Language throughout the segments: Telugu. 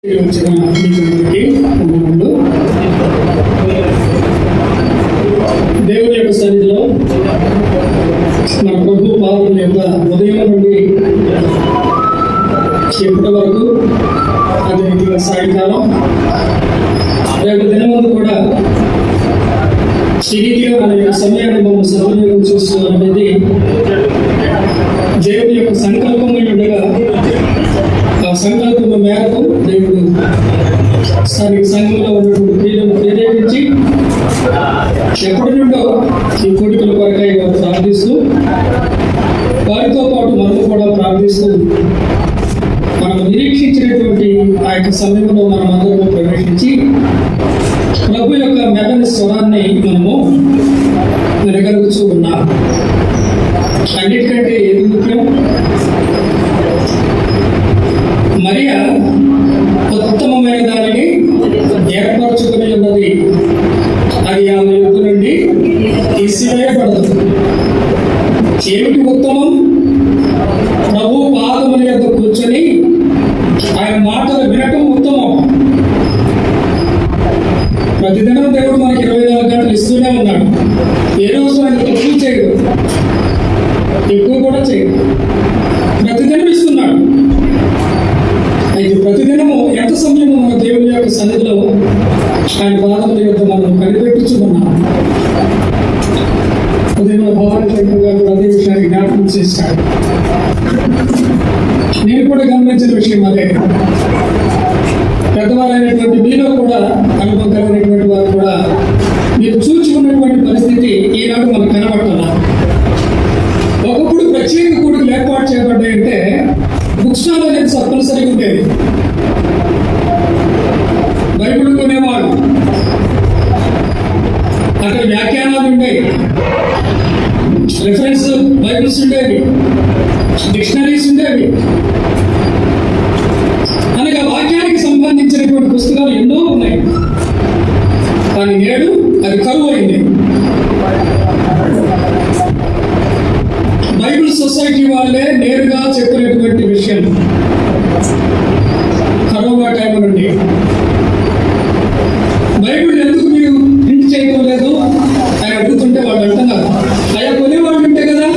దేవుని యొక్క సన్నిధిలో మన ప్రభు పాదముల యొక్క ఉదయం నుండి ఇప్పటి వరకు అదేవిధంగా సాయంకాలం రేపు దినమందు కూడా ఈ రీతిగా మన యొక్క సమయాన్ని మనం సద్వినియోగం చేసుకోవడం అనేది దేవుని యొక్క సంకల్పమై ఉండగా ఆ సంకల్పం మేరకు దేవుడు స్థానిక సంఘంలో ఉన్నటువంటి క్రియలను ప్రేరేపించి ఎప్పటి నుండో ఈ కోరికల కొరకై వారు ప్రార్థిస్తూ వారితో పాటు మనము కూడా ప్రార్థిస్తూ మనం నిరీక్షించినటువంటి ఆ యొక్క సమయంలో మనం అందరూ ప్రవేశించి ప్రభు యొక్క మెల్లని స్వరాన్ని మనము వినగలుగుతూ ఉన్నాం. అన్నిటికంటే ఏది ముఖ్యం, మరియా ఉత్తమమైన దానిని ఏర్పరచుకుని ఉన్నది, అది ఆమె యొద్ద నుండి తీసివేయబడదు. ఏమిటి ఉత్తమం? ప్రభు పాదముల యొద్ద కూర్చొని ఆయన మాటలు వినటం ఉత్తమం. ప్రతిదినం దేవుడు మనకి 24 గంటలు ఇస్తూనే ఉన్నాడు. ఏ రోజు ఆయన తక్కువ చేయడు, ఎక్కువ కూడా చేయడు, ప్రతిదినం ఇస్తున్నాడు. అయితే ప్రతిదినము ఎంత సమయము మన దేవుని యొక్క సన్నిధిలో ఆయన పాదముల యొక్క మనం కనిపెట్టుచున్నాం. ఉదయం భవానీ శంకర్ గారు అదే విషయాన్ని జ్ఞాపకం చేస్తాడు. నేను కూడా గమనించిన విషయం అదే. పెద్దవారైనటువంటి మీలో కూడా అనుభవం కలిగినటువంటి వారు కూడా మీరు చూచి ఉన్నటువంటి పరిస్థితి ఈనాడు మనకు కనబడుతున్నా. ఒకప్పుడు ప్రత్యేక కూడికలు ఏర్పాటు చేయబడ్డాయంటే బుక్ స్టాల్ అనేది తప్పనిసరిగా ఉండేది. బైబిల్ కొనేవాడు, అక్కడ వ్యాఖ్యానాలు ఉండేవి, రిఫరెన్స్ బైబిల్స్ ఉండేవి, డిక్షనరీస్ ఉండేవి, అనగా వాక్యానికి సంబంధించినటువంటి పుస్తకాలు ఎన్నో ఉన్నాయి. కానీ నేడు అది కరువు అయింది. బైబిల్ సొసైటీ వాళ్ళే నేరుగా చెప్పినటువంటి విషయం కరోనా టైం నుండి బైబిల్ ఎందుకు మీరు ప్రింట్ చేయడం లేదు అని అడుగుతుంటే వాళ్ళు అంటున్నారు, అయ్యా కొనేవాళ్ళు ఉంటే కదా.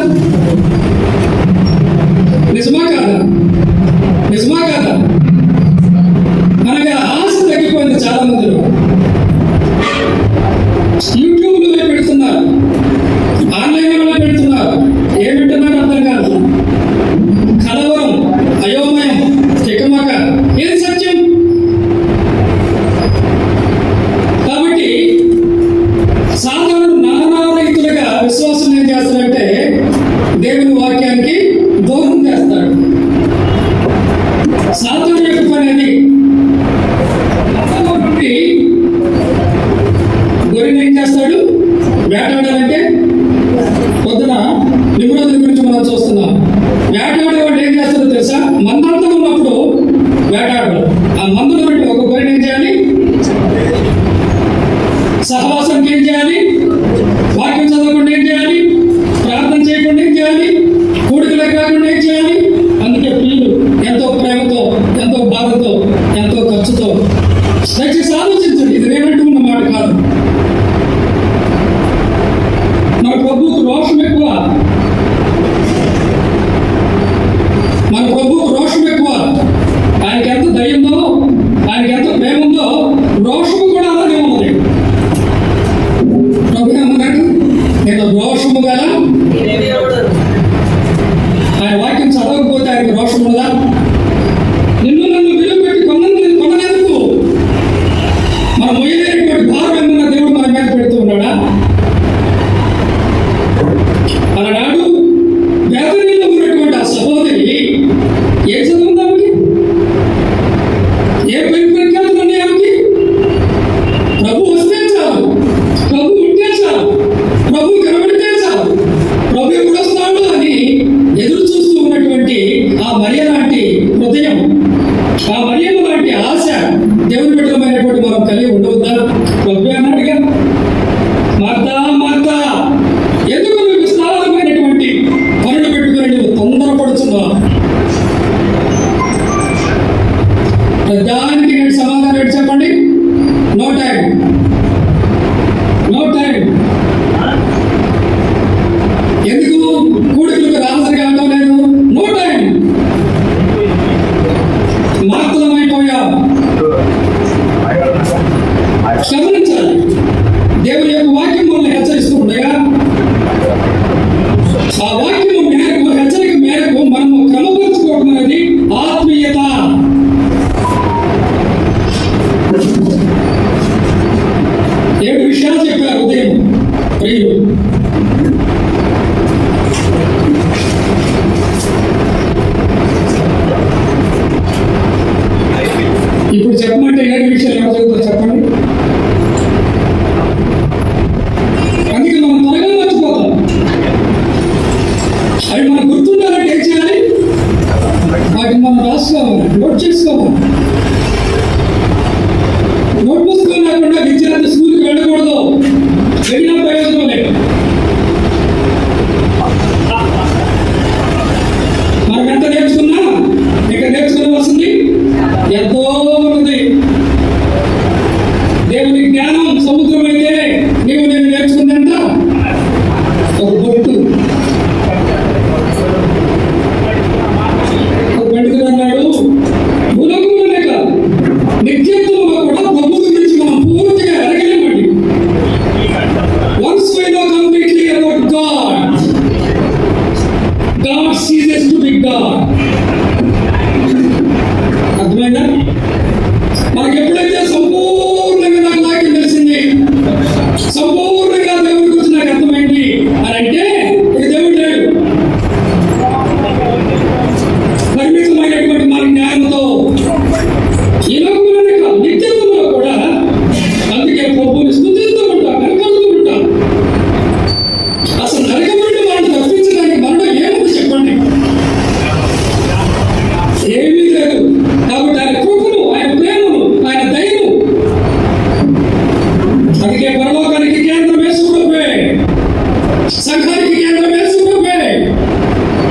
నిజమా కాదా? నిజమా కాదా? మనకి ఆశ తగ్గిపోయింది. చాలా మందిలో యూట్యూబ్లో పెడుతున్నారు, ఆన్లైన్లో పెడుతున్నారు. ఏమిటన్నారు అర్థం కాదు. కలవరం, అయోమయం, చిక్కమక, ఏది సత్యం? కాబట్టి సాధారణ నానారహితులుగా విశ్వాసం ఏం చేస్తారంటే దేవుని వాక్యానికి దూరం చేస్తాడు. సాధారణ యొక్క పని అది. గొర్రెని ఏం చేస్తాడు? వేటాడాలంటే పొద్దున నిమ్రోధుల గురించి మనం చూస్తున్నాం. వేటాడేవాడు ఏం చేస్తాడో తెలుసా? మందంతా ఉన్నప్పుడు వేటాడరు. ఆ మందులు బట్టి ఒక గొర్రెని ఏం చేయాలి? సహవాసానికి ఏం చేయాలి? వాక్యం చదవకుండా ఏం చేయాలి? ప్రార్థన చేయకుండా ఏం చేయాలి? కూడికలు కాకుండా ఏం చేయాలి? అందుకే పిల్లలు ఎంతో ప్రేమతో, ఎంతో బాధతో, ఎంతో ఖర్చుతో. దయచేసి ఆలోచించండి, ఇది రేవంటూ ఉన్న మాట కాదు. మన ప్రభువుకు రోషం ఎక్కువ, మన ప్రభువుకు రోషం ఎక్కువ. ఆయనకి ఎంత దయ ఉందో, ఆయనకి ఎంత ప్రేమ ఉందో, రోషము కూడా అలాగే ఉన్నది. ప్రభు ఏమన్నాడు? నేను రోషము గల, ఆయన వాక్యం చదవకపోతే ఆయనకు రోషం కదా. నిన్ను నన్ను విలువ పెట్టి కొనలేదు. మనం మొయ్యలేనటువంటి భారం ఏమన్నా దేవుడు మన మీద పెడుతూ ఉన్నాడా? అలనాడు వేదనలో ఉన్నటువంటి ఆ సహోదరి ఏ చదువుంది? ఆమెకి ఏ పేరు ప్రఖ్యాతులు ఉన్నాయి? ఆమెకి ప్రభు వస్తే చాలు, ప్రభు ఉంటే చాలు, ప్రభు కనబడితే చాలు, ప్రభు ఎప్పుడు వస్తాడు అని ఎదురు చూస్తూ ఉన్నటువంటి ఆ మరియ లాంటి హృదయం, ఆ మరియ లాంటి ఆశ దేవుని బిడ్డలమైనటువంటి మనం కలిగి ఉండవద్దా? ప్రభు అన్నట్టుగా, మార్తా మార్తా, ఎందుకు నువ్వు విస్తారమైనటువంటి పనులు పెట్టుకుని నువ్వు తొందరపడుతున్నావు? ప్రధానికి అంటే 7 విషయాలు ఎవరు చదువుతారు చెప్పండి. అందుకే మనం త్వరగా మర్చిపోతాం. అవి మనకు గుర్తుండాలంటే ఏం చేయాలి? వాటిని మనం రాసుకోవాలి, నోట్ చేసుకోవాలి. నోట్ పుస్తకం లేకుండా విద్యార్థి స్కూల్కి వెళ్ళకూడదు. వెళ్ళిన ప్రయోజనం లేదు. మనం ఎంత నేర్చుకున్నా ఇక్కడ నేర్చుకోవాల్సింది ఎంతో ఉన్నది. దేవుని జ్ఞానం సముద్రం అయితే నీవు నేను నేర్చుకుందంట ఒక బొట్టు. ఒక పండితుడు అన్నాడు, భూలోకంలోనే కాదు నిత్యత్వంలో కూడా ప్రభు గురించి మనం పూర్తిగా ఎరగలేమండి. Once we know completely about God, God ceases to be God. అర్థమైందా? మనకి ఎప్పుడైతే సంపూర్ణంగా నాకు వాక్యం తెలిసింది, సంపూర్ణంగా దేవుడి గురించి నాకు అర్థమైంది అని అంటే ఇక దేవుడు లేడు. పరిమితమైనటువంటి మన జ్ఞానంతో ఈ లోకంలోనే కాదు నిత్యంలో కూడా అందుకే ప్రభువుని స్తుతిస్తూ ఉంటాం, కనపడుతూ ఉంటాం. అసలు నరకబడి వాళ్ళని తప్పించడానికి మనలో ఏముంది చెప్పండి? ఏమీ లేదు. కాబట్టి ఆయన కృపను, ఆయన ప్రేమను, ఆయన దయను, అందుకే పరలోకానికి కేంద్రం యేసు ప్రభువే, సంఘానికి కేంద్రం యేసు ప్రభువే,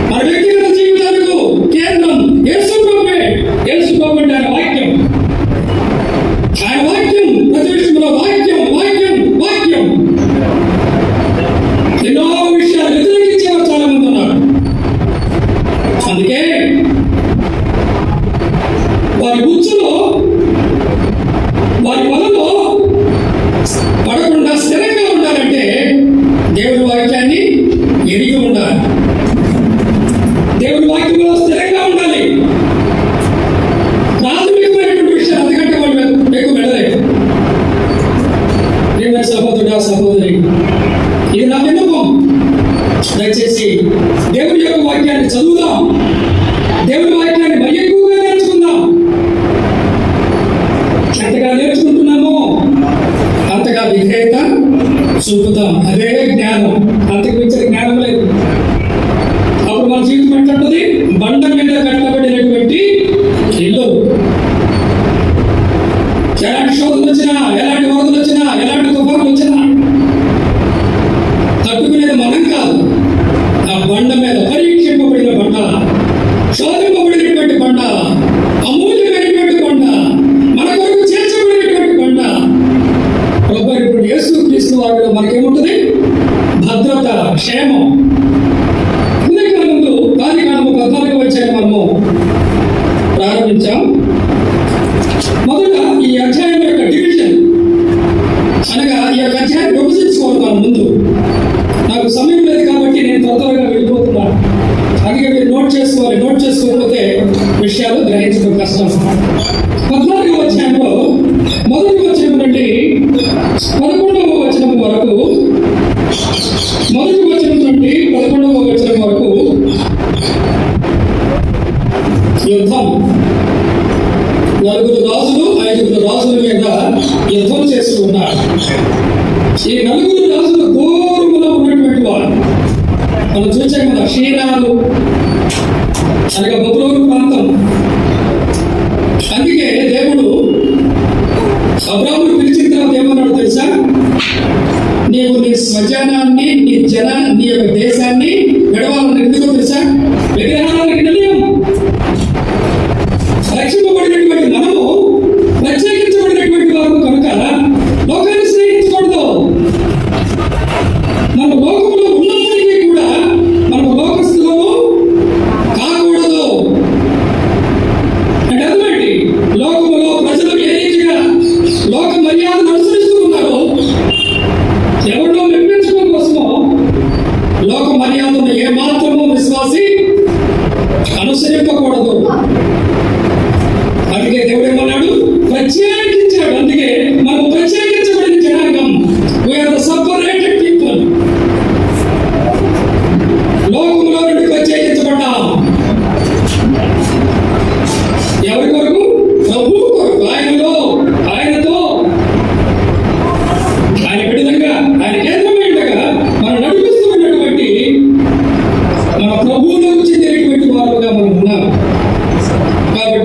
మన వ్యక్తిగత జీవితాలకు కేంద్రం యేసు ప్రభువే. యేసు ప్రభు అంటే ఆయన వాక్యం. ఆయన వాక్యం ప్రతి విషయంలో వాక్యం వాక్యం వాక్యం. ఎన్నో విషయాలు వ్యతిరేకించేవారు చాలా మంది ఉన్నారు. అందుకే వారి ఉచ్చులో వారి వలలో పడకుండా స్థిరంగా ఉండాలంటే దేవుడి వాక్యాన్ని ఎరిగి ఉండాలి. దేవుడి వాక్యంలో స్థిరంగా ఉండాలి. ప్రాథమికమైనటువంటి విషయాలు అందుకంటే వాళ్ళు ఎక్కువ వెళ్ళలేదు. ప్రియమైన సహోదరుడా సహోదరి, ఇది నా విన్నపం. దయచేసి దేవుడి యొక్క వాక్యాన్ని చదువుదాం. దేవుడి వాక్యాన్ని మరి ఎక్కువగా నేర్చుకుందాం. ఎంతగా నేర్చుకుంటున్నామో అంతగా విధేయత చూపుతాం. అదే జ్ఞానం. అంతకు మించిన జ్ఞానం లేదు. అప్పుడు మన జీవితం ఎట్లుంటుంది? బండ మీద కట్టబడినటువంటి ఇల్లు. ఎలాంటి శోధనలు వచ్చినా, ఎలాంటి వరదలు వచ్చినా, ఎలాంటి తుఫానులు వచ్చినా తట్టుకునేది మనం కాదు. ఆ బండ మీద పరీక్షింపబడిన బండ, శోధింపబడినటువంటి బండ, అమూల్యమైనటువంటి బండ, మన కొరకు చేర్చబడినటువంటి బండ. ప్రభు ఇప్పుడు యేసుక్రీస్తు వారిలో మనకేముంటుంది? భద్రత, క్షేమం. ఉదయకాలం ముందు ఆదికాండము 14వ అధ్యాయం మనము ప్రారంభించాం. మొదట ఈ అధ్యాయం యొక్క డివిజన్ అనగా ఈ యొక్క అధ్యాయం విభజించుకోవాలి. ముందు నాకు సమయం లేదు కాబట్టి నేను త్వరగా వెళ్ళిపోతున్నాను. అందుకే మీరు నోట్ చేసుకోవాలి. నోట్ చేసుకోకపోతే విషయాలు గ్రహించడం కష్టం. 14వ అధ్యాయంలో మొదటి వచనం నుండి 11వ వచనం వరకు, మొదటి వచనం నుండి 11వ వచనం వరకు యుద్ధం. 4 రాజులు 5 రాజుల మీద యుద్ధం చేస్తూ ఉన్నారు. ఈ 4 రాజులు దూరంలో ఉన్నటువంటి వారు. మనం చూసాం కదా, క్షీరాలు అనగా బబులోను ప్రాంతం. అందుకే దేవుడు అబ్రాహామును పిలిచిన తర్వాత ఏమన్నాడు తెలుసా? నీవు నీ స్వజనాన్ని, నీ జనాన్ని, నీ యొక్క దేశాన్ని విడవాలని. ఎందుకో తెలుసా? విగ్రహాలకు నిలయం. రక్షింపబడినటువంటి మనము ప్రత్యేకించబడినటువంటి వారు కనుక లోకాన్ని స్నేహించకూడదు. మన లోకంలో ఉన్నప్పటికీ కూడా మనము లోకస్తులము కాకూడదు.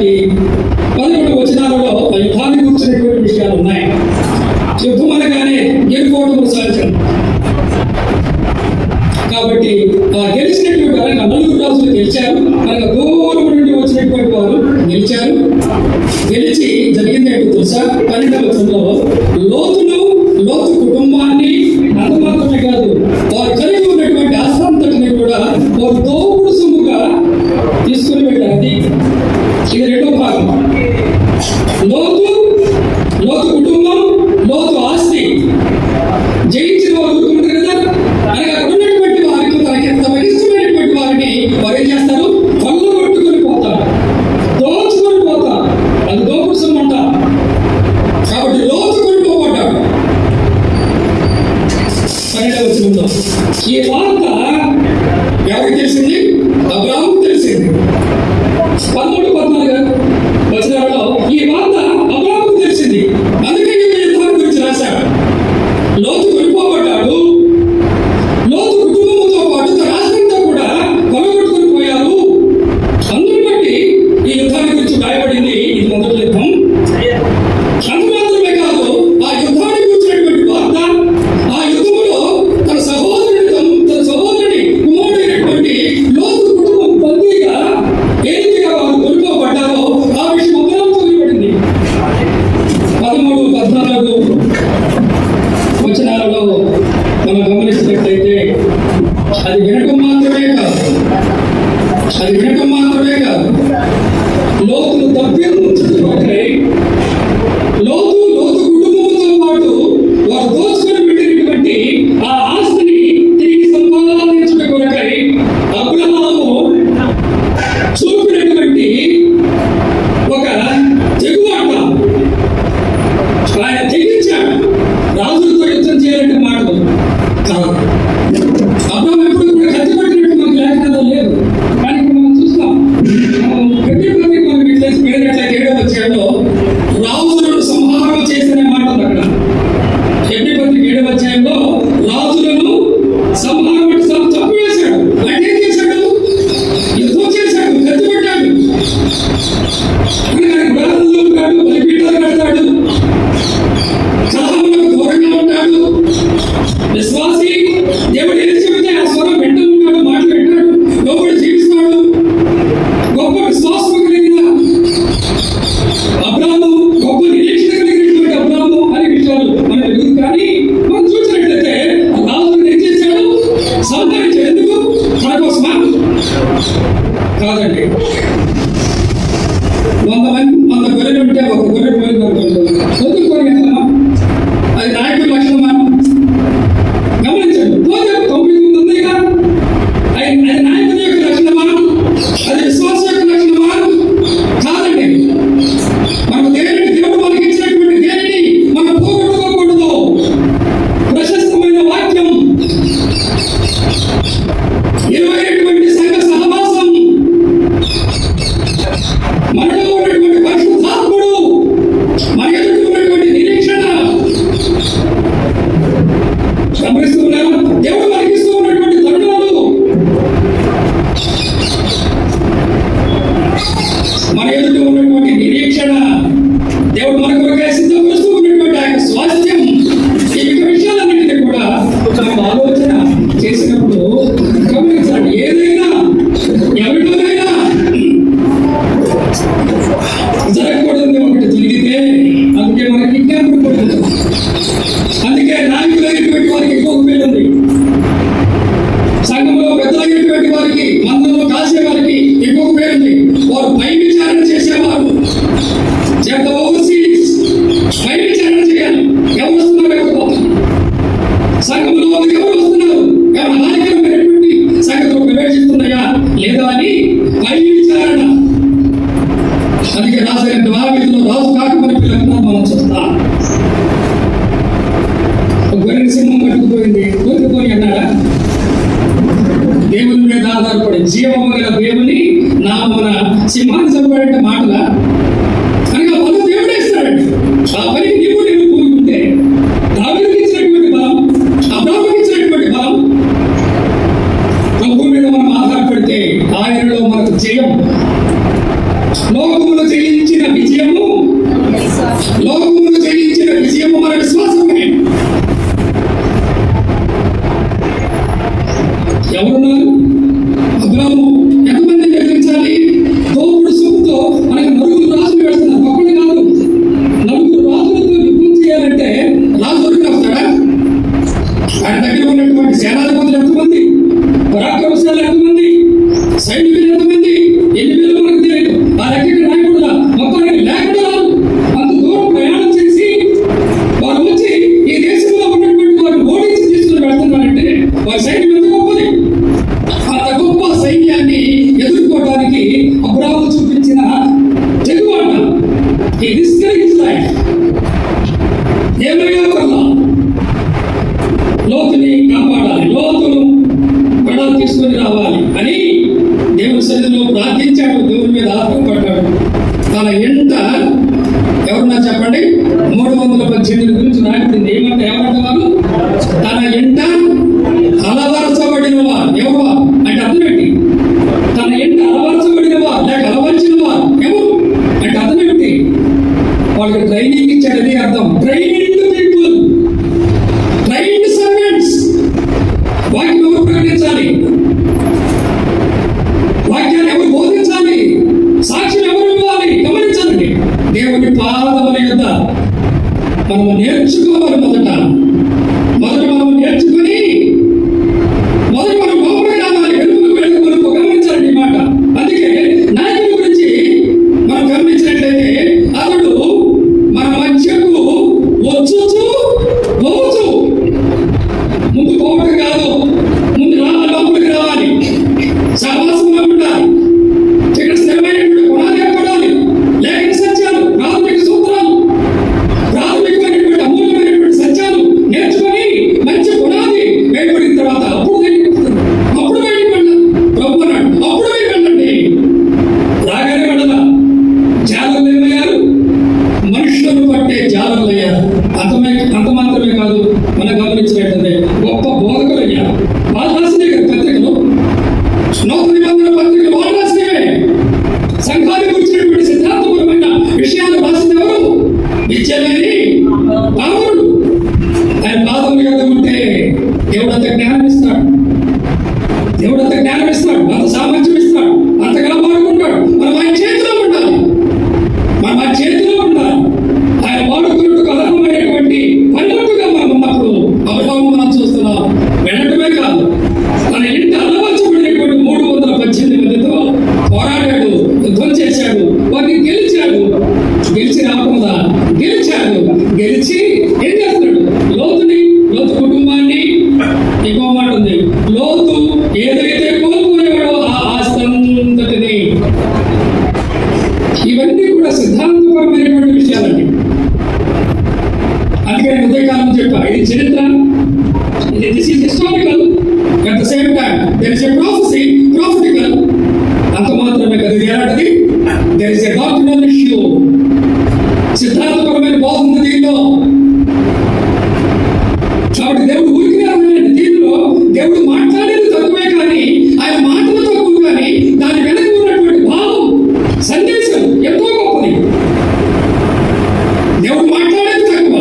10-11 వచనాలలో యుద్ధాన్ని కూర్చున్నటువంటి విషయాలు ఉన్నాయి. యుద్ధం అనగానే గెలుపోవడం సహజం కాబట్టి గెలిచినటువంటి అనగా 4 రాజులు గెలిచారు. అనగా దూరం నుండి వచ్చినటువంటి వారు గెలిచారు. గెలిచి జరిగింది ఏంటో తెలుసా? 12వ వచనంలో లోతు కుటుంబాన్ని అంత మాత్రమే కాదు, వారు కలిగి ఉన్నటువంటి ఆస్తంతటిని కూడా వారు దోపుడు సొమ్ముగా తీసుకుని వెళ్ళారు. ఇది రెండో భాగం. లోతు కుటుంబం, లోతు ఆస్తి జయించిన వారు ఉంటారు కదా. అనగా అక్కడ ఉన్నటువంటి వారికి తమకి ఇష్టమైనటువంటి వారిని వారు ఏం చేస్తారు? కళ్ళు కొట్టుకొని పోతారు, దోచుకొని పోతారు. అది దోపుడు సొమ్ము అంటారు. కాబట్టి లోతు కొనుక్కోబడ్డాడు. 12వ వచనంలో ఈ వార్త ఎవరికి తెలిసింది? అబ్రాహాముకు తెలిసింది. 13-14 వచనాలలో ఈ వార్త అబ్రాహాముకు తెలిసింది. అందుకే యుద్ధాన్ని గురించి రాశాడు. లోతు కొనుక్కోబడ్డాడు. లోతు కుటుంబంతో పాటు తన ఆస్తంతా కూడా కొలగొట్టుకుని పోయారు. అందుని బట్టి ఈ యుద్ధాన్ని గురించి రాయబడింది. ఇది మొదటి యుద్ధం. అంత మాత్రమే కాదు, ఆ యుద్ధాన్ని కూర్చున్నటువంటి వార్త, ఆ యుద్ధంలో తన సహోదరుని కుమారుడైనటువంటి లోతు కుటుంబం బందీగా ఏ రీతిగా వారు కొనుక్కోబడ్డారో ఆ విషయం అబ్రాహాముతో వినబడింది. 13-14 వచనాలలో మనం గమనించినట్లయితే అది వినటం మాత్రమే కాదు, లోతును తప్పించుకుంటే లోతు కుటుంబంతో పాటు వారు దోచుకొని పెట్టినటువంటి ఆ ఆస్తిని తిరిగి సంపాదించుట కొరకై అబ్రహాము చూపినటువంటి ఒక తెగువాట. ఆయన తెగించాడు. రాజులతో యుద్ధం చేయాలంటే మాటలు కాదు. అబ్రహాము ఎప్పుడు కూడా కత్తి పట్టినట్టు మనకు లేఖనాలు లేదు. కానీ ఇప్పుడు మనం చూస్తాం. మనం తెలిసి వెళ్ళినట్లయితే 7వ అధ్యాయంలో రాజులను సంహారం చేసిన మాట ఉంది అక్కడ. ఎబ్రిపత్రిక 7వ అధ్యాయంలో రాజులను సంహారం చంపివేశాడు. అంటే ఏం చేశాడు? యుద్ధం చేశాడు, కత్తి పట్టాడు. గుడారంలో ఉంటాడు, బలిపీఠాలు కడతాడు, కలహములకు దూరంగా ఉంటాడు. విశ్వాసి దేవుడు ఏది చెబితే ఆ స్వరం వెంట ఉంటాడు, మాటలు వింటాడు, లోపలి జీవిస్తాడు. గొప్ప విశ్వాసం కలిగిన అబ్రాహాము, గొప్ప నిరీక్షణ కలిగినటువంటి అబ్రాహాము అనే విషయాలు మనకు తెలియదు. కానీ మనం చూసినట్లయితే రాజును ఏం చేశాడు? సంహరించాడు. ఎందుకు? తన కోసమా? కాదండి. 100 గొర్రెలు ఉంటే ఒక గొర్రె పోయింది వదులుకొని వెళ్తామా? అది నాయకుడి లక్షణమా? గమనించండి. 99 ఉందిగా, అది నాయకుడి యొక్క లక్షణమా? అది విశ్వాస యొక్క లక్షణమా? కాదండి. మనకు దేవుడు మనకి ఇచ్చినటువంటి దేనిని మనం పోగొట్టుకోకూడదు. ప్రశస్తమైన వాక్యం, ఇరువైనటువంటి సంఘ సహవాసం, మనలో ఉన్నటువంటి పరిశుద్ధాత్ముడు, మన ఎదుటి ఉన్నటువంటి నిరీక్షణ గమనిస్తున్నారు. దేవుడు మనకిస్తూ ఉన్నటువంటి తరుణాలు, మన ఎదుటి ఉన్నటువంటి నిరీక్షణ, దేవుడు మన కొరకై సిద్ధపరుస్తూ ఉన్నటువంటి ఆయన స్వాస్థ్యం, ఈ విషయాలన్నింటినీ కూడా మనం ఆలోచన చేసినప్పుడు గమనించాలి. ఏదైనా ఎవరిలోనైనా జరగకూడదు ఒకటి జరిగితే అందుకే మనకి విజ్ఞాపన పడుతుంది. అందుకే నాయకులైనటువంటి వారికి ఎక్కువ పేరు ఉంది. సంఘంలో పెద్దలైనటువంటి వారికి, మందంలో కాసే వారికి ఎక్కువ పేరుంది. వారు పై విచారణ చేసేవారు. పై విచారణ చేయాలి. ఎవరు వస్తున్నారు, ఎవరు పోతున్నారు, సంఘంలో ఎవరు వస్తున్నారు, ఎవరు హానికరమైనటువంటి సంఘంలో ప్రవేశిస్తున్నాయా లేదా అని పై విచారణ. అందుకే రాజైన దావీదులో రాజు కాకమని పిల్లలు మనం చూస్తాం. గొర్రె సింహం కట్టుకుపోయింది, కోరుకుపోయి అన్నాడా? దేవుని మీద ఆధారపడి జీవము గల దేవుని నామమున సింహాన్ని చంపాడంటే మాటలా? అనగా బలం దేవుడే ఇస్తాడండి. ఆ పనికి నేను కూరుకుంటే దావీదుకి ఇచ్చినటువంటి బలం, అబ్రాహాముకి ఇచ్చినటువంటి బలం, ప్రభు మీద మనం ఆధారపడితే ఆయనలో మనకు జయం, లోకములో జయం లోకమును జయించిన విజయము మన విశ్వాసమే. ఎవరున్నారు? అబ్రాము ఎంతమంది నిర్మించాలి? తోపుడు సొమ్ముతో మనకి నలుగురు రాజులు పెడుతున్నారు. ఒక్కడే కాదు, నలుగురు రాజులతో యుద్ధం చేయాలంటే రాజు దొరికి వస్తాడా? ఆయన దగ్గర ఉన్నటువంటి సేనాధిపతులు ఎంతమంది, పరాక్రమశాలు ఎంతమంది, సైనికులు ఎంతమంది, ఎన్ని వేలు మనకు తెలియదు. ఆ లెక్కకి రాయకూడదా? మొత్తానికి లేకుండా రాదు. అంత దూరం ప్రయాణం చేసి వారు వచ్చి ఈ దేశంలో ఉన్నటువంటి వారు ఓడించి తీసుకుని పెడుతున్నారంటే వారి సైన్యం ఎంత గొప్పది. అంత గొప్ప సైన్యాన్ని ఎదుర్కోవడానికి అబ్రాము చూపించిన తెగువట. ఈ డిస్కరేజ్ లైఫ్ ఏమయ్యా వల్ల లోతుని కాపాడాలి, లోతును పడాలు తీసుకొని రావాలి అని దేవుని సన్నిధిలో ప్రార్థించాడు. దేవుని మీద ఆధారపడ్డాడు. తన ఎంట ఎవరన్నా చెప్పండి, 318 గురించి రాయబడింది. ఏమంటే ఎవరంటే వారు తన ఎంట అలవరచబడినవా. ఎవరు అంటే అర్థం ఏంటి? తన ఎంట అలవరచబడినవా లేక అలవరిచినవా ఎవరు అంటే అర్థం ఏంటి? వాళ్ళకి ట్రైనింగ్ ఇచ్చాడని అర్థం. Training people, trained servants. వాక్యం ఎవరు ప్రకటించాలి? వాక్యాన్ని ఎవరు బోధించాలి? సాక్ష్యం ఎవరు ఇవ్వాలి? గమనించాలండి. దేవుని పాదముల యొద్ద మనము నేర్చుకోవాలి. మొదట మనం నేర్చుకుని మనం లోపలికి రావాలి. వెలుగులకు గమనించాలండి ఈ మాట. అందుకే నాయకుడి గురించి మనం గమనించినట్లయితే అతడు మన మధ్యకు వచ్చుచు పోవచ్చు. ముందు పోవటం కాదు, ముందు లోపలికి రావాలి. సహవాసంలో ఉండాలి. ఇక్కడ స్థిరమైనటువంటి గుణాలు ఏర్పడాలి. లేఖన సత్యాలు, ప్రాథమిక సూత్రాలు, ప్రాథమికమైనటువంటి అమూల్యమైనటువంటి సత్యాలు నేర్చుకొని మంచి గుణాలు వేయబడిన తర్వాత అప్పుడు బయటికి వెళ్ళాలి. ప్రభు అన్నాడు అప్పుడు బయటికి వెళ్ళండి. రాగానే వెళ్ళాల. జాలర్లు ఏమయ్యారు? మనుషులను పట్టే జాలర్లు అయ్యారు. అంత మాత్రమే కాదు, మనం గమనించినట్లయితే గొప్ప బోధకులు అయ్యారు. వాళ్ళు రాసినే కదా పత్రికలు, నూతన నిబంధన పత్రికలు వాళ్ళు రాసినవే. సంఘానికి వచ్చినటువంటి సిద్ధాంతపరమైన విషయాలు రాసిన ఎవరు? విద్యలేని పావులు. ఆయన పాదములు కదా ఉంటే దేవుడంత జ్ఞానం ఇస్తాడు. దేవుడంత జ్ఞానం ఇస్తాడు, అంత సామర్థ్యం ఇస్తాడు, అంతగా వాడుకుంటాడు. మనం ఆయన చేతిలో ఉండాలి. మనం ఆయన చేతిలో ఉండాలి. ఆయన వాడుకున్నట్టు అర్హమైనటువంటి పనిముట్టుగా మనం ఉన్నప్పుడు అబ్రాము మనం చూస్తున్నాం. వెళ్ళటమే కాదు, తన ఇంటి అలవర్చబడినటువంటి 318 మందితో పోరాడాడు, యుద్ధం చేశాడు, వారిని గెలిచాడు. గెలిచి రాకుండా గెలిచాడు. గెలిచి ఏం చేస్తున్నాడు? లోతు కుటుంబాన్ని ఇంకో మాట ఉంది. లోతు ఏదైతే కోల్పోయాడో ఆ ఆస్తంతటిని. ఇవన్నీ కూడా సిద్ధాంతపరమైనటువంటి విషయాలండి. అందుకని ఉదయకాలం చెప్పా, ఇది చరిత్ర, ఇది this is historical. At the same time there is a prophecy, prophetical. అంత మాత్రమే కదా, ఇది ఎలాంటిది? There is a doctrinal issue. సిద్ధాంతపరమైన బోధ ఉంది దీనిలో. కాబట్టి దేవుడు ఊరికి అర్థమైంది. దీనిలో దేవుడు మాట్లాడేది తక్కువే కానీ ఆయన మాటలు తక్కువ కానీ దాని వెనక ఉన్నటువంటి భావం, సందేశం ఎంతో గొప్పది. దేవుడు మాట్లాడేది తక్కువ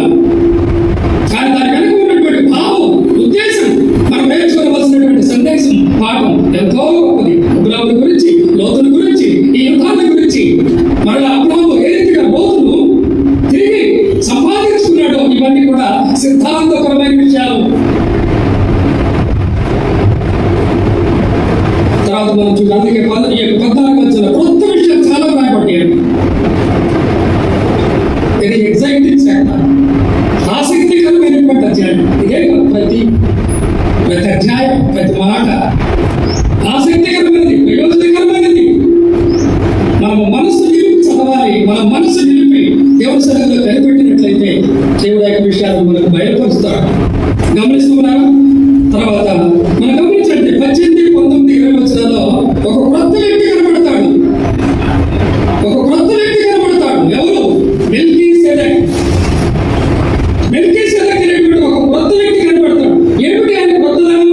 కానీ దాని వెనక ఉన్నటువంటి భావం, ఉద్దేశం, మనం నేర్చుకోవలసినటువంటి సందేశం, పాఠం ఎంతో గొప్పది. అబ్రాము గురించి, లోతుల గురించి, ఈ యుద్ధాల గురించి, మరలా అబ్రాము ఏ రీతిగా లోతును తిరిగి సంపాదించుకున్నాడో ఇవన్నీ కూడా సిద్ధాంతపరమైన విషయాలు. తర్వాత మనం చూడాలి. ఈ యొక్క 14 వచ్చిన కొత్త విషయం చాలా రాయబడ్డాయి. ఇది ఎగ్జైటింగ్ సెక్టర్, ఆసక్తికరమైనటువంటి అధ్యాయం. ఇదే ప్రతి అధ్యాయం, ప్రతి మాట ఆసక్తికరమైనది, ప్రయోజనకరమైనది. మనం మనసు నిలిపి చదవాలి. మన మనసు నిలిపి దేవుని సన్నిధిలో కనిపెట్టినట్లయితే దేవుడు యొక్క విషయాలు మనకు బయలుపరుస్తాడు. గమనిస్తున్నారా? తర్వాత మనం గమనించండి, 18, 19, 20 వచనాల్లో ఒక క్రొత్త వ్యక్తి కనబడతాడు. ఒక క్రొత్త వ్యక్తి కనబడతాడు. ఎవరు? మెల్కీసెదెక్. మెల్కీసెదెక్ అనేటువంటి ఒక క్రొత్త వ్యక్తి కనబడతాడు. ఏమిటి ఆయన క్రొత్తదనం?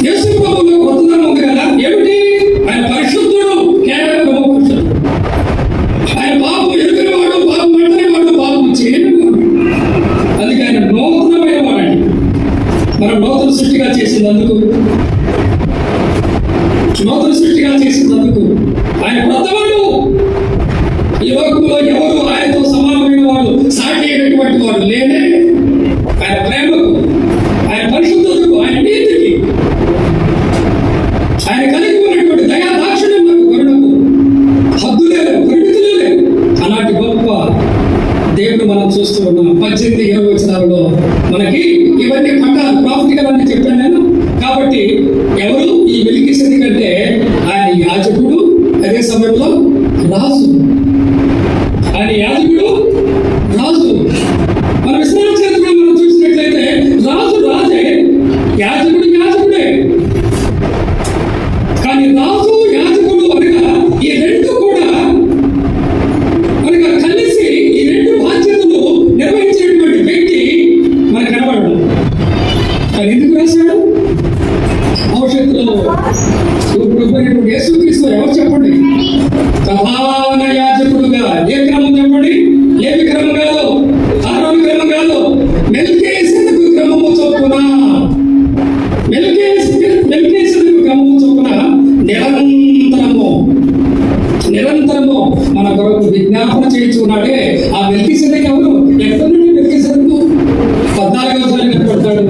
యేసు ప్రభువులో క్రొత్తదనం ఉంది కదా. ఏమిటి? ఆయన పరిశుద్ధుడు, కేవలం పరిశుద్ధుడు. ఆయన పాపం ఎరుగనివాడు, చూస్తూ ఉన్నాం. 18-20 వచనాలలో మనకి ఇవన్నీ పట్టాలు ప్రాఫిటికల్ అని చెప్పాను నేను. కాబట్టి ఎవరు ఈ మెల్కీసెదెకు అంటే ఆయన యాజకుడు, అదే సమయంలో రాజు. ఆయన యాజకుడు, రాజు. మన విశ్రాంతి చరిత్రలో మనం చూసినట్లయితే రాజు రాజే, యాజకుడు యాజకుడే. కానీ రాజు యాజకుడు అనగా ఈ రెండు కూడా మనకు కలిసి ఈ రెండు బాధ్యతలు నిర్వహించినటువంటి వ్యక్తి మనకు కనబడడు. కానీ ఎందుకు రాశాడు? భవిష్యత్తులో ఇప్పుడు యేసుక్రీస్తు ఎవరు చెప్పండి? ప్రధాన యాజకుడుగా ఏ క్రమం చెప్పండి? ఏమి క్రమం కాదు, ఆరోగ్య క్రమం కాదు, మెల్కీసెదెకు క్రమము చొప్పున, మెల్కీసెదెకు క్రమము చొప్పున నిరంతరము మన కొరకు విజ్ఞాపన చేయించుకున్నాడే. ఆ మెల్కీసెదెకు ఎవరు? ఎక్కడ నుండి మెల్కీసెదెకు 14వ అధ్యాయం కనపడతాడు,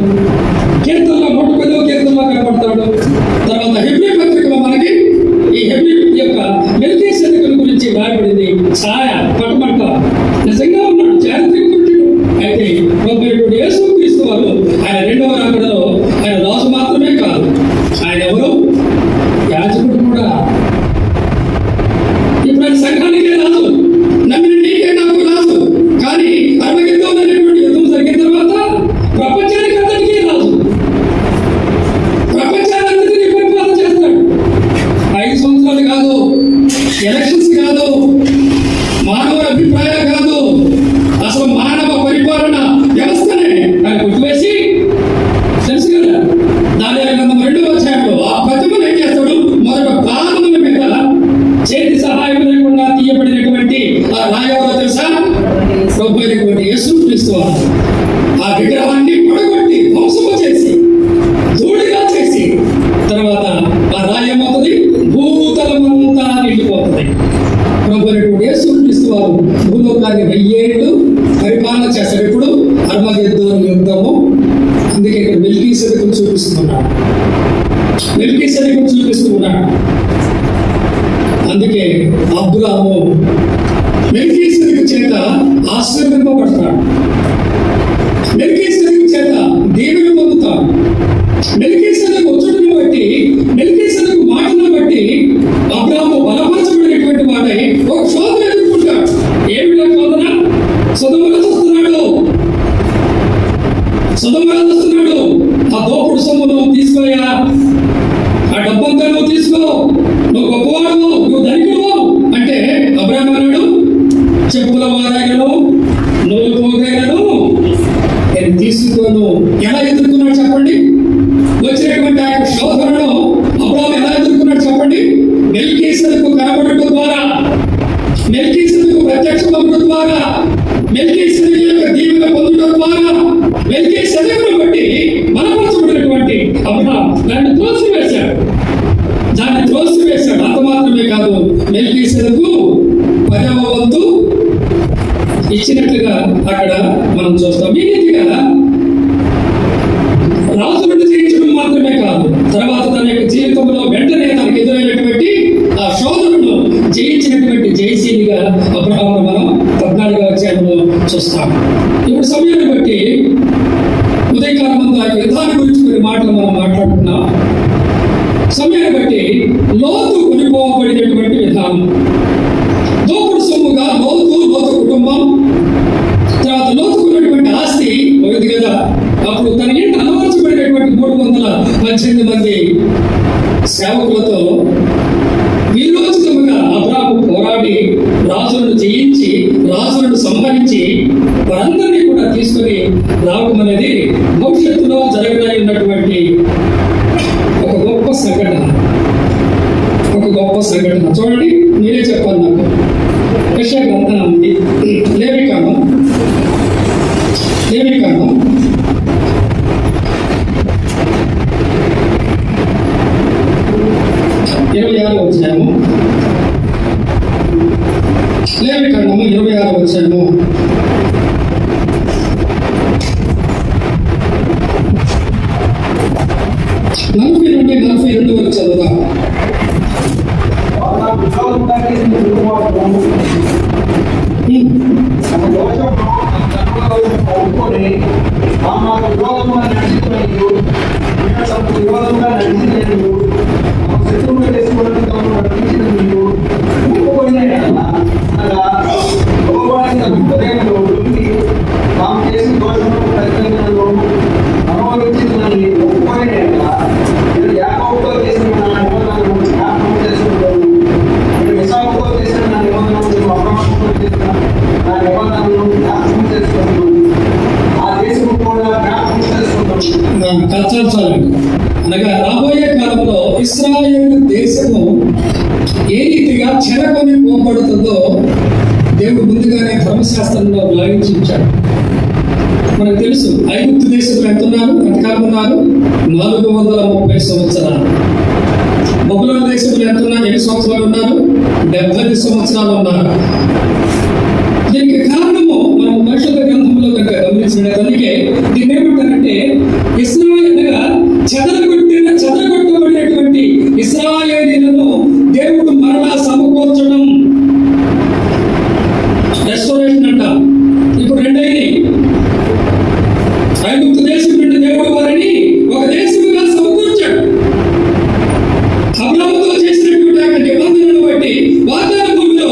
కీర్తనలో 110వ కీర్తనలో కనపడతాడు. తర్వాత హెబ్రీ పత్రికలో మనకి ఈ హెబ్రీ యొక్క మెల్కీసెదెకు గురించి రాయబడింది. ఛాయ పటమట నిజంగా ఉన్నాడు, చారిత్రక పురుషుడు. అయితే ప్రభువైన యేసుక్రీస్తు వారు ఆయన రెండవ రాకడలో ఆయన రాజు మాత్రమే కాదు, ఆయన ఎవరు? యాజకుడు కూడా. ఇప్పుడు ఆయన సంఘానికే రాజు, నమ్మిన నీకే నాకు రాజు. కానీ అర్మగెద్దోన్ అనేటువంటి యుద్ధం జరిగిన తర్వాత ప్రపంచానికి అంతటికీ రాజు, ప్రపంచానంతటినీ పరిపాలన చేస్తాడు. 5 సంవత్సరాలు కాదు, ఎలక్షన్స్ కాదు, మానవ అభిప్రాయాలు కాదు, అసలు మానవ పరిపాలన వ్యవస్థనే ఆయన కొట్టివేసి, తెలుసు కదా దానియేలు గ్రంథం 2వ అధ్యాయంలో ఆ ప్రతిమను ఏం చేస్తాడు? మొదట పాదముల మీద చేతి సహాయం లేకుండా తీయబడినటువంటి ఆ రాయవరో తెలుసా? ప్రభువైనటువంటి యేసుక్రీస్తు వారు ఆ విగ్రహాన్ని పడగొట్టి ధ్వంసము చేసి ధూళిగా చేసి తర్వాత ఆ రాయమవుతుంది, భూతలమంతా నిండిపోతుంది. ప్రభువైనటువంటి యేసుక్రీస్తు వారు భూలోకాన్ని 1000 ఏళ్ళు పరిపాలన చేస్తాడు. ఇప్పుడు అర్మగెద్దోన్ యుద్ధము. అందుకే ఇక్కడ మెల్కీసెదెకును చూపిస్తున్నాడు, మెల్కీసెదెకును చూపిస్తున్నాడు. అందుకే అబ్రాహాము మెల్కీసెదెకు చేత ఆశీర్వదింపబడతాడు, మెల్కీసెదెకు చేత దీవెన పొందుతాడు. మెల్కీసెదెకు వచ్చుటను బట్టి, మెల్కీసెదెకు మాటలను బట్టి అబ్రాహాము బలపరచబడినటువంటి వాడై ఒక శోధన ఎదుర్కొంటాడు. ఏమిటో శోధన? సొదొమరాజు వస్తున్నాడు, ఆ దోపుడు సొమ్మును తీసుకోయా, ఆ డబ్బంతా నువ్వు తీసుకో, నువ్వు గొప్పవాడు, నువ్వు ధనికుడు అంటే అబ్రాహాము అన్నాడు, చెప్పుల వారైనను నూలు పోగైనను నేను తీసుకోను. ఎలా ఎదుర్కొన్నాడు చెప్పండి? వచ్చినటువంటి ఆ యొక్క శోధనను అబ్రాహాము ఎలా ఎదుర్కొన్నాడు చెప్పండి? మెల్కీసెదెకు కనబడటం ద్వారా, మెల్కీసెదెకు ప్రత్యక్షమవడం ద్వారా, మెల్కీసెదెకు యొక్క దీవెన పొందడం ద్వారా, మెల్కీసెదెకును బట్టి బలపరచబడినటువంటి అబ్రాహాము దాన్ని త్రోసివేశాడు. అంత మాత్రమే కాదు, మెల్కీసెదెకు 10వ వంతు ఇచ్చినట్లుగా అక్కడ మనం చూస్తాం. ఈ రీతిగా రాజులను జయించడం మాత్రమే కాదు, తర్వాత తన యొక్క జీవితంలో వెంటనే తనకు ఎదురైనటువంటి ఆ శోధనను జయించినటువంటి జయశీలిగా అబ్రాహామును మనం 14వ అధ్యాయంలో చూస్తాం. ఇప్పుడు సమయాన్ని బట్టి ఉదయకాలమంతా ఆ యుద్ధాన్ని గురించి కొన్ని మాటలు మనం మాట్లాడుకున్నాం. సమయాన్ని బట్టి లోతు కొనిపోబడినటువంటి విధానం, దోపుడు సొమ్ముగా లోతు కుటుంబం, తర్వాత లోతుకున్నటువంటి ఆస్తి పోయింది కదా. అప్పుడు తన ఇంటి అనుమతించబడినటువంటి 318 మంది సేవకులతో వీరోచితముగా అబ్రాహాము పోరాడి రాజులను జయించి, రాజులను సంహరించి వారందరినీ కూడా తీసుకొని రావడం అనేది భవిష్యత్తులో జరగడానికి ఉన్నటువంటి ఒక గొప్ప సంఘటన. చూడండి, మీరే చెప్పాలి నాకు. యెషయా గ్రంథం, లేవికాండం 26వ అధ్యాయము, లేవికాండము 26వ అధ్యాయము 40 నుండి 42 వరకు చదువుదాం. లోకమే కోపడుతుందో దేవుడు ముందుగానే ధర్మశాస్త్రంలో లాగించి ఇచ్చాడు. మనకు తెలుసు ఐగుప్తు దేశంలో ఎంతకాలం ఉన్నారు? 430 సంవత్సరాలు. బబులోను దేశంలో ఎన్ని సంవత్సరాలు ఉన్నారు? 70 సంవత్సరాలు ఉన్నారు. దీనికి కారణము మనం పరిశుద్ధ గ్రంథంలో కనుక గమనించినట్లయితే దీన్ని ఏమంటారంటే ఇశ్రాయేలుగా చెదరగొట్టబడినటువంటి ఇశ్రాయేలీయులను దేవుడు మరలా సమకూర్చడం, రెస్టోరేషన్ అంట. ఇప్పుడు రెండైంది. ఐగుప్తు దేశం నుండి దేవుడు వారిని ఒక దేశముగా సమకూర్చాడు. అబ్రాహాముతో చేసినటువంటి ఆ నిబంధనను బట్టి వాగ్దాన భూమిలో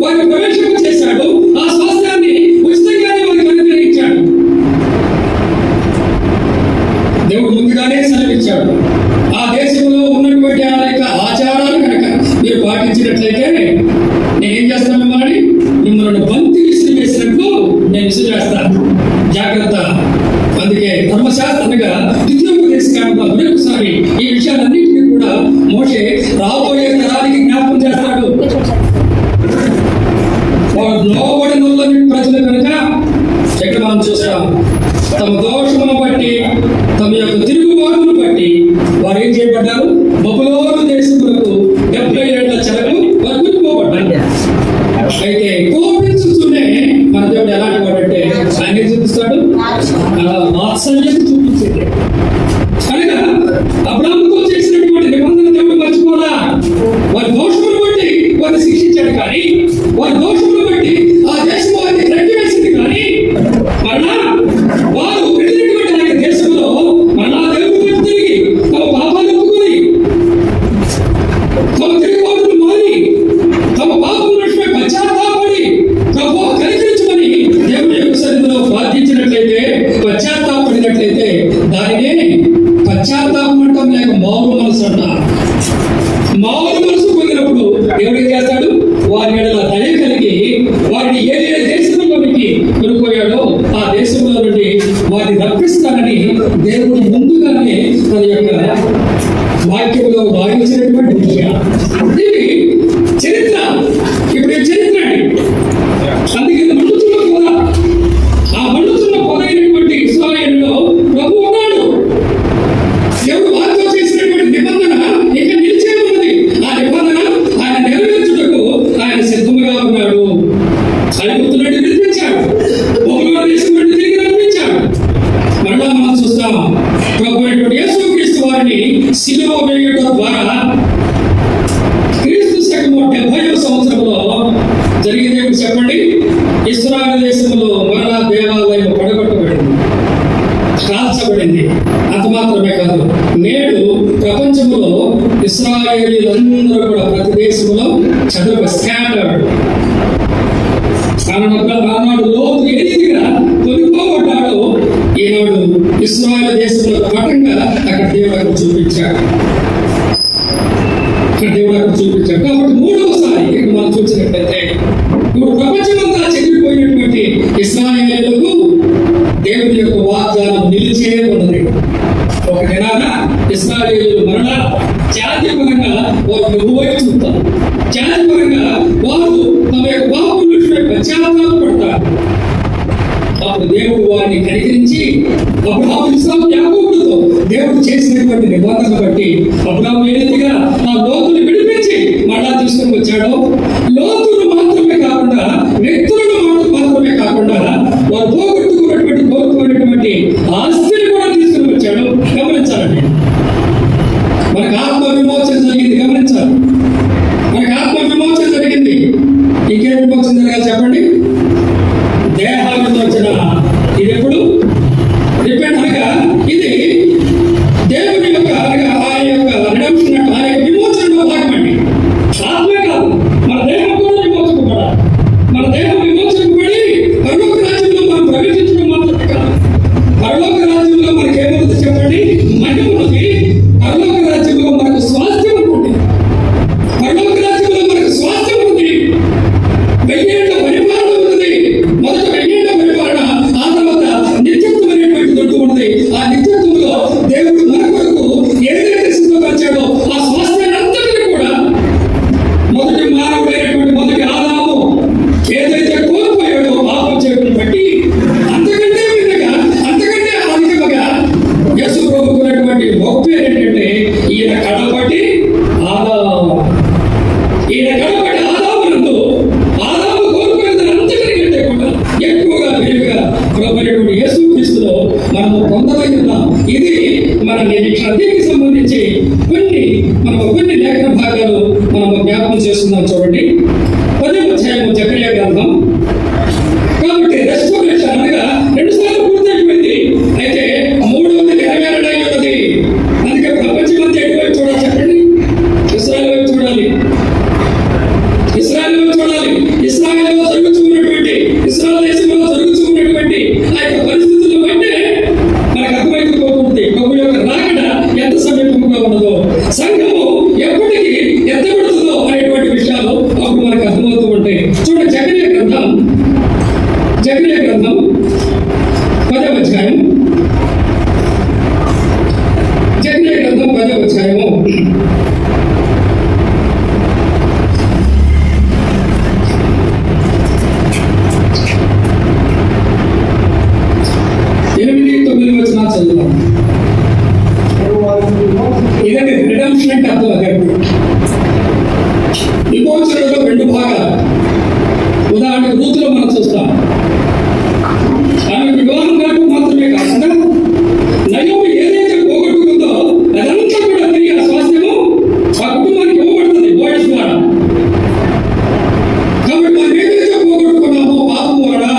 వారిని ప్రవేశం చేశాడు. ఆ స్వాస్థ్యాన్ని ఉచితంగానే వారికి అనుగ్రహించాడు. దేవుడు ముందుగానే సెలవిచ్చాడు. ఆ దేశంలో ఉన్నటువంటి ఆ యొక్క ఆచారాలు కనుక మీరు పాటించినట్లయితే నేనేం చేస్తాను? మిమ్మల్ని బంతి విసిరి వేసినట్లు నేను విసిరేస్తాను, జాగ్రత్త. అందుకే ధర్మశాస్త్రంగా ద్వితీయోపదేశకాండంలో మరొకసారి ఈ విషయాలన్నింటినీ కూడా మోషే రాబోయే తరానికి జ్ఞాపకం చేస్తాడు. లోబడిన ప్రజలు కనుక ఇక్కడ మనం చూస్తాం, తమ దోషమును బట్టి, తమ యొక్క తిరుగుబాటును బట్టి వారు ఏం చేయబడ్డారు? బబులోను దేశములకు 70 ఏళ్ల చెరకు వారు కొనుక్కోబడ్డారు. అయితే కోపించుతూనే మన దేవుడు ఎలాంటి వాడంటే ఆయన చూపిస్తాడు, వాత్సల్యం చూపించేది. అనగా అబ్రాహాముతో చేసినటువంటి నిబంధన దేవుడు మర్చిపోలా. వారి దోషమును బట్టి వారిని శిక్షించాడు, కానీ వారి దోషమును బట్టి ఆ దేశం వారిని త్రట్టివేసింది. కానీ మరలా వారు వెళ్ళినటువంటి ఆ దేశంలో మరలా దేవుడు తిరిగి తమ పాపాలు ఒప్పుకొని, తమ తిరుగుబాటును మారి, తమ పాపం విషయమై పశ్చాత్తాపడి ప్రభువా కనికరించమని దేవుని యొక్క సన్నిధిలో ప్రార్థించినట్లయితే, పశ్చాత్తాపడినట్లయితే దానినే పశ్చాత్తాపం అంటాం, లేక మారు మనసు అంటారు. మారు మనసు పొందినప్పుడు దేవుడు ఏం చేస్తాడు? వారి ఎడల దయ కలిగి వారిని ఏ దేశంలోనికి కొనుక్కోయాడో ఆ దేశంలో నుండి వారిని రప్పిస్తానని దేవుడు ముందుగానే తన యొక్క వాక్యంలో భావించినటువంటి విషయం. ఇది చరిత్ర. ఇప్పుడు ఈ చరిత్ర అండి. అందుకే మండుతున్న పొద, ఆ మండుతున్న పొద అయినటువంటి ఇశ్రాయేలులో ప్రభు ఉన్నాడు. దేవుడు వారితో చేసినటువంటి నిబంధన ఇంకా నిలిచే ఉన్నది. ఆ నిబంధన ఆయన నెరవేర్చుటకు ఆయన సిద్ధముగా ఉన్నాడు. ఐగుప్తు నుండి విడిపించాడు, బబులోను దేశం నుండి తిరిగి రప్పించాడు. మరలా మనం చూస్తాం, ప్రభు అయినటువంటి యేసుక్రీస్తు వారిని శిలువ వేయడం ద్వారా క్రీస్తు శకము 70వ సంవత్సరంలో జరిగింది. ఏమిటి చెప్పండి? ఇశ్రాయేలు దేశంలో మరలా దేవాలయం పడగొట్టబడింది, కాల్చబడింది. అంత మాత్రమే కాదు, నేడు ప్రపంచంలో ఇశ్రాయేలీలందరూ కూడా ప్రతి దేశంలో స్కాటర్డ్. ఆనాడు లోతు ఏ రీతిగా కొనుక్కోబడ్డాడో ఈనాడు ఇశ్రాయేలు దేశంలో పటంగా అక్కడ దేవుడు చూపించాడు. కాబట్టి మూడవసారి మనం చూసినట్లయితే ఇప్పుడు ప్రపంచమంతా చెదిరిపోయినటువంటి ఇశ్రాయేలీయులకు దేవుని యొక్క వాగ్దానం నిలిచే ఉన్నది. ఒక దినాన ఇశ్రాయేలీయులు మరలా జాతిపరంగా వారు ప్రభువైపు చూస్తారు. జాతిపరంగా వారు తమ యొక్క పాపం విషయమై పశ్చాత్తాపడతారు. అప్పుడు దేవుడు వారిని కనికరించి అబ్రాహాము, ఇస్సాకు, యాకోబులతో దేవుడు చేసినటువంటి నిబంధన బట్టి అబ్రాహాము ఏ రీతిగా ఆ లోతును విడిపించి మళ్ళా తీసుకొని వచ్చాడో, లోతును మాత్రమే కాకుండా వ్యక్తులను మాత్రమే కాకుండా వారు కోరుకున్నటువంటి ఆస్తిని కూడా తీసుకుని వచ్చాడు. గమనించాలండి, మనకు ఆత్మ విమోచన జరిగింది. గమనించాలి, మనకు ఆత్మ విమోచన జరిగింది. ఇంకేం విమోచన జరగాలి చెప్పండి? దేహ విమోచన. ఇది ఎప్పుడు రిపెంట్ అనగా ఇది దేవుని యొక్క ఆయన యొక్క రిడెంప్షన్, ఆయన యొక్క విమోచనలో భాగమండి. ఆత్మే కాదు, మన దేహం కూడా విమోచనపడాలి. మన దేహం విమోచనపడి పరలోక రాజ్యంలో మనం ప్రవేశించాలి. దీనికి సంబంధించి కొన్ని లేఖన భాగాలు మనం జ్ఞాపకం చేస్తున్నాం. చూడండి, 10వ అధ్యాయము జకర్యా గ్రంథం. కాబట్టి రెస్టోరేషన్ అనగా 2 సార్లు పూర్తయిపోయింది, అయితే 3వది నెరవేరడై ఉన్నది. అందుకే ప్రపంచం అంతా ఎటువైపు చూడాలి చెప్పండి? ఇశ్రాయేలు వైపు చూడాలి. ఇశ్రాయేలు వైపు చూడాలి. ఇశ్రాయేలులో జరుగుతున్నటువంటి, ఇశ్రాయేలు దేశంలో జరుగుతున్నటువంటి ఆ యొక్క పరిస్థితుల బట్టే మనకు అర్థమైపోతుంది ప్రభు యొక్క రాకడ ఎంత సమీపంగా ఉన్నదో, సంఘము ఎప్పటికీ ఎత్తబడుతుందో అనేటువంటి విషయాలు అప్పుడు మనకు అర్థమవుతూ ఉంటాయి. చూడండి, జకర్యా గ్రంథం 10వ అధ్యాయం. జకర్యా గ్రంథం 10వ అధ్యాయము. ఇదండి రిడమ్షన్ అంటే అర్థం. అదే విమోచనలో 2 భాగాలు. ఉదాహరణకు రూతులో మనం చూస్తాం, ఆమె వివాహం కావడం మాత్రమే కాకుండా నయోమి ఏదైతే పోగొట్టుకుందో అదంతా కూడా తిరిగి ఆ స్వాస్థ్యము ఆ కుటుంబానికి ఇవ్వబడుతుంది బోయస్ ద్వారా. కాబట్టి మనం ఏదైతే పోగొట్టుకున్నామో పాపం ద్వారా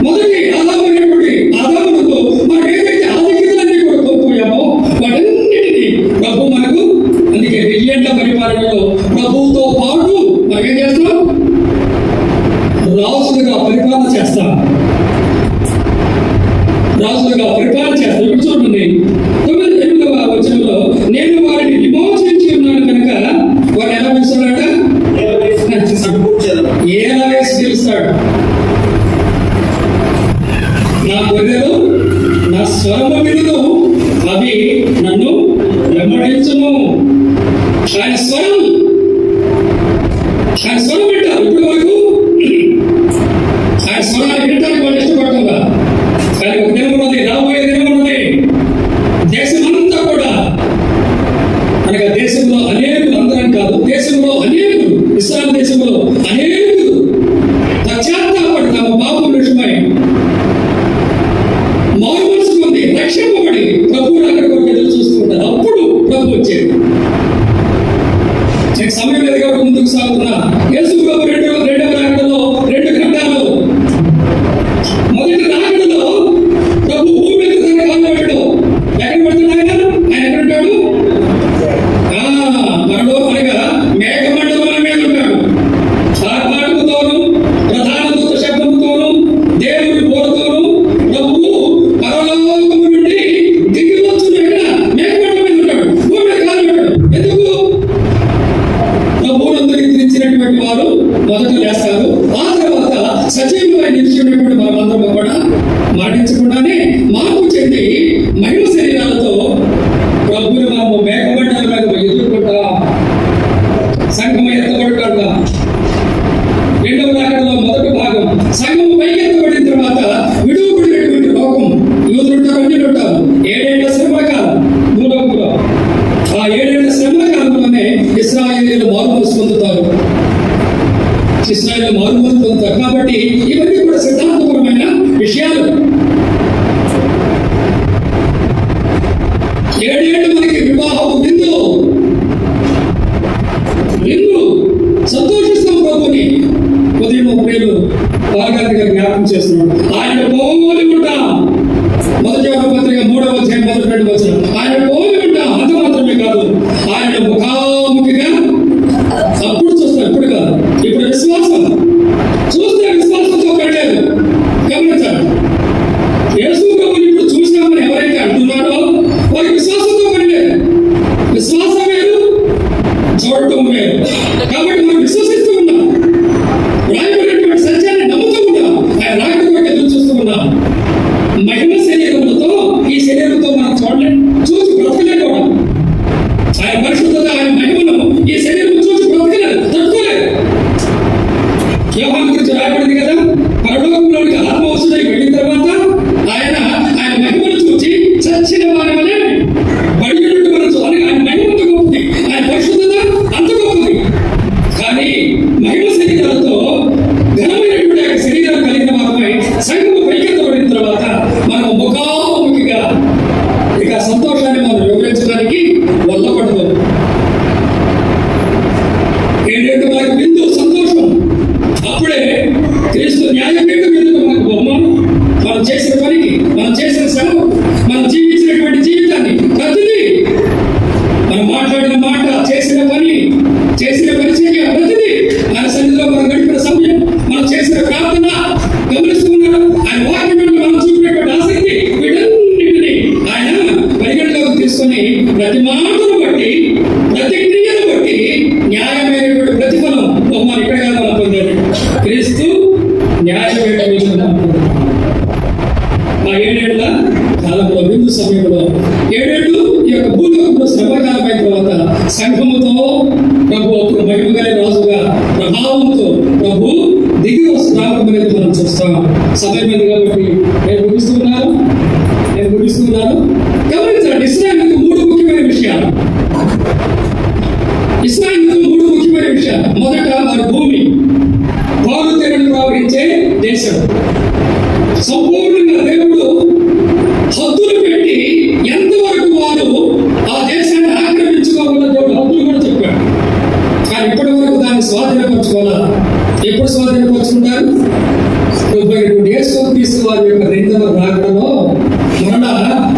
మొదటి ఆదాము అనేటువంటి ఆదాములతో మనం ఏదైతే ఆధిక్యతలన్నీ కూడా కోల్పోయామో వాటన్నిటినీ ప్రభు మనకు, అందుకే 1000 ఏళ్ల పరిపాలనలో ప్రభువుతో పాటు మనం ఏం చేస్తాం? రాజులుగా పరిపాలన చేస్తాం. ఇప్పుడు చూడండి, 9వ వచనంలో, నేను వారిని విమోచించి ఉన్నాను కనుక వారిని ఎలా పిలుస్తాడట? ఎలా వేసి పిలుస్తాడు? నా గొర్రెలు నా స్వరము వినును, అవి నన్ను వెంబడించును. ఆయన స్వరం వింటారు. ఇప్పుడు వరకు ఆయన స్వరాన్ని వినటానికి వాళ్ళు ఇష్టపడుతుందా? కానీ ఒక దినం ఉన్నది, రాబోయే దినం ఉన్నది. దేశమంతా కూడా అనగా దేశంలో అనేకులు, అందరం కాదు, దేశంలో అనేకులు, ఇస్రాయేల్ దేశంలో అనేకులు పశ్చాత్తాపడి తమ పాపం విషయమై మారు మనసు పొంది రక్షింపబడి ప్రభువుని అక్కడి కొరకు ఎదురు చూస్తూ ఉంటారు. అప్పుడు ప్రభు వచ్చేది. సమయం లేదు కాబట్టి ముందుకు సాగుతున్నా. యేసు ప్రభు రెండవ రాకడలో 2 ఘట్టాలు. మొదటి రాకడలో ప్రభు భూమి మీద తన కాళ్ళు పెట్టాడు. ఎక్కడ పెడుతున్నాడు ఆయన? ఎక్కడ ఉంటాడు? మనలో అనగా మేఘమండలం మీద ఉంటాడు. సార్పాటుతోను ప్రధాన దూత శబ్దంతోను దేవుడి బోరతోను ప్రభు పరలోకము నుండి దిగి వచ్చును. ఎక్కడ? మేఘమండలం మీద ఉంటాడు. భూమి మీద కాళ్ళు పెట్టాడు. ఎందుకు? ప్రభువునందరికీ తెచ్చినటువంటి వారు మొదట లేస్తారు. ఆ తర్వాత సజీవులై నిలిచినటువంటి వారందరూ కూడా మరణించకుండానే మార్పు చెంది మహిమ శరీరాలతో ప్రభువుని మనము మేఘమండలం మీద ఎదుర్కొంటాం. సంఘం ఎత్తబడుకుంటా. 2వ రాకడలో మొదటి భాగం సంఘము పైకి ఎత్తబడిన తర్వాత విడువబడినటువంటి లోకం, యూదులుంటారు, అన్యులు ఉంటారు. 7 ఏళ్ల శ్రమకాలం భూలోకంలో. ఆ 7 ఏళ్ల శ్రమకాలంలోనే ఇశ్రాయేలీయులు మారుమనసు పొందుతారు. కాబట్టి ఇవన్నీ కూడా సిద్ధాంతపరమైన విషయాలు. 7 ఏళ్ళు మనకి వివాహము విందు సంతోషిస్తాం ప్రభుని. ఉదయం ప్రియులు బాగా జ్ఞాపకం చేస్తున్నాడు. ఆయన పోలి ఉంటాం. మొదటి పత్రిక 3వ అధ్యాయం 1-2 వచనం. ఆయన పోలి ఉంటాం. అంత మాత్రమే కాదు, ఆయన ముఖాముఖిగా అప్పుడు చూస్తాం, ఇప్పుడు కాదు. ఇప్పుడు విశ్వాసం చూస్తే విశ్వాసంతో పడలేదు. గమనించాలి, యేసు ప్రభుని ఇప్పుడు చూసినామని ఎవరైతే అంటున్నారో వారికి విశ్వాసంతో పడలేదు. విశ్వాసం వేరు, చూడటం వేరు. కాబట్టి మనం విశ్వసిస్తూ ఉన్నాం, రాయబడినటువంటి సత్యాన్ని నమ్ముతూ ఉన్నాం, ఆయన రాకడ కొరకు ఎదురు చూస్తూ ఉన్నాం. మహిమ శరీరములతో ఈ శరీరంతో మనం చూసి బ్రతకలేదు. ఆయన పరిశుద్ధత, ఆయన మహిమను ఈ శరీరం చూసి బ్రతకలేదు, తట్టుకోలేదు. అప్పుడే క్రీస్తు న్యాయపీఠం ఎదుట మనకు బహుమానం, మనం చేసిన పనికి, మనం చేసిన శ్రమ, మనం జీవించినటువంటి జీవితాన్ని ప్రతిదీ, మనం మాట్లాడిన మాట, చేసిన పని, చేసిన పరిచర్య, ప్రతిదీ ఆయన సన్నిధిలో మనం గడిపిన సమయం, మనం చేసిన ప్రార్థన గమనిస్తున్నారు. ఆయన వాక్యం మనం చూపినటువంటి ఆసక్తి, వీటన్నిటిని ఆయన పరిగణలోకి తీసుకొని ప్రతి మాటను బట్టి, ప్రతి క్రియను బట్టి న్యాయమైనటువంటి ప్రతిఫలం బహుమానం ఇక్కడ మనం పొందాలి. క్రీస్తు న్యాయమైన ఆ 7 ఏళ్ల కాలంలో, విందు సమయంలో 7 ఏళ్ళు ఈ యొక్క భూలోకంలో శ్రమకాలం అయిన తర్వాత సంఘముతో ప్రభు ఒక మహిమగల రాజుగా ప్రభావంతో ప్రభు దిగి వస్తున్నాం అనేది మనం చూస్తాం. సమయం ఉంది కాబట్టి నేను ముగిస్తున్నాను. గమనించండి, ఇశ్రాయేలుకు 3 ముఖ్యమైన విషయాలు. మొదట వారి భూమి, వారు తెరలు ప్రవహించే దేశం. సంపూర్ణంగా దేవుడు హద్దులు పెట్టి ఎంతవరకు వారు ఆ దేశాన్ని ఆక్రమించుకోవాలో దేవుడు హద్దులు కూడా చెప్పాడు. కానీ ఇప్పటి వరకు దాన్ని స్వాధీనపరచుకోవాలా? ఎప్పుడు స్వాధీనపరుచుకుంటారు? యేసుక్రీస్తు వారి యొక్క 2వ రాకడలో మరణ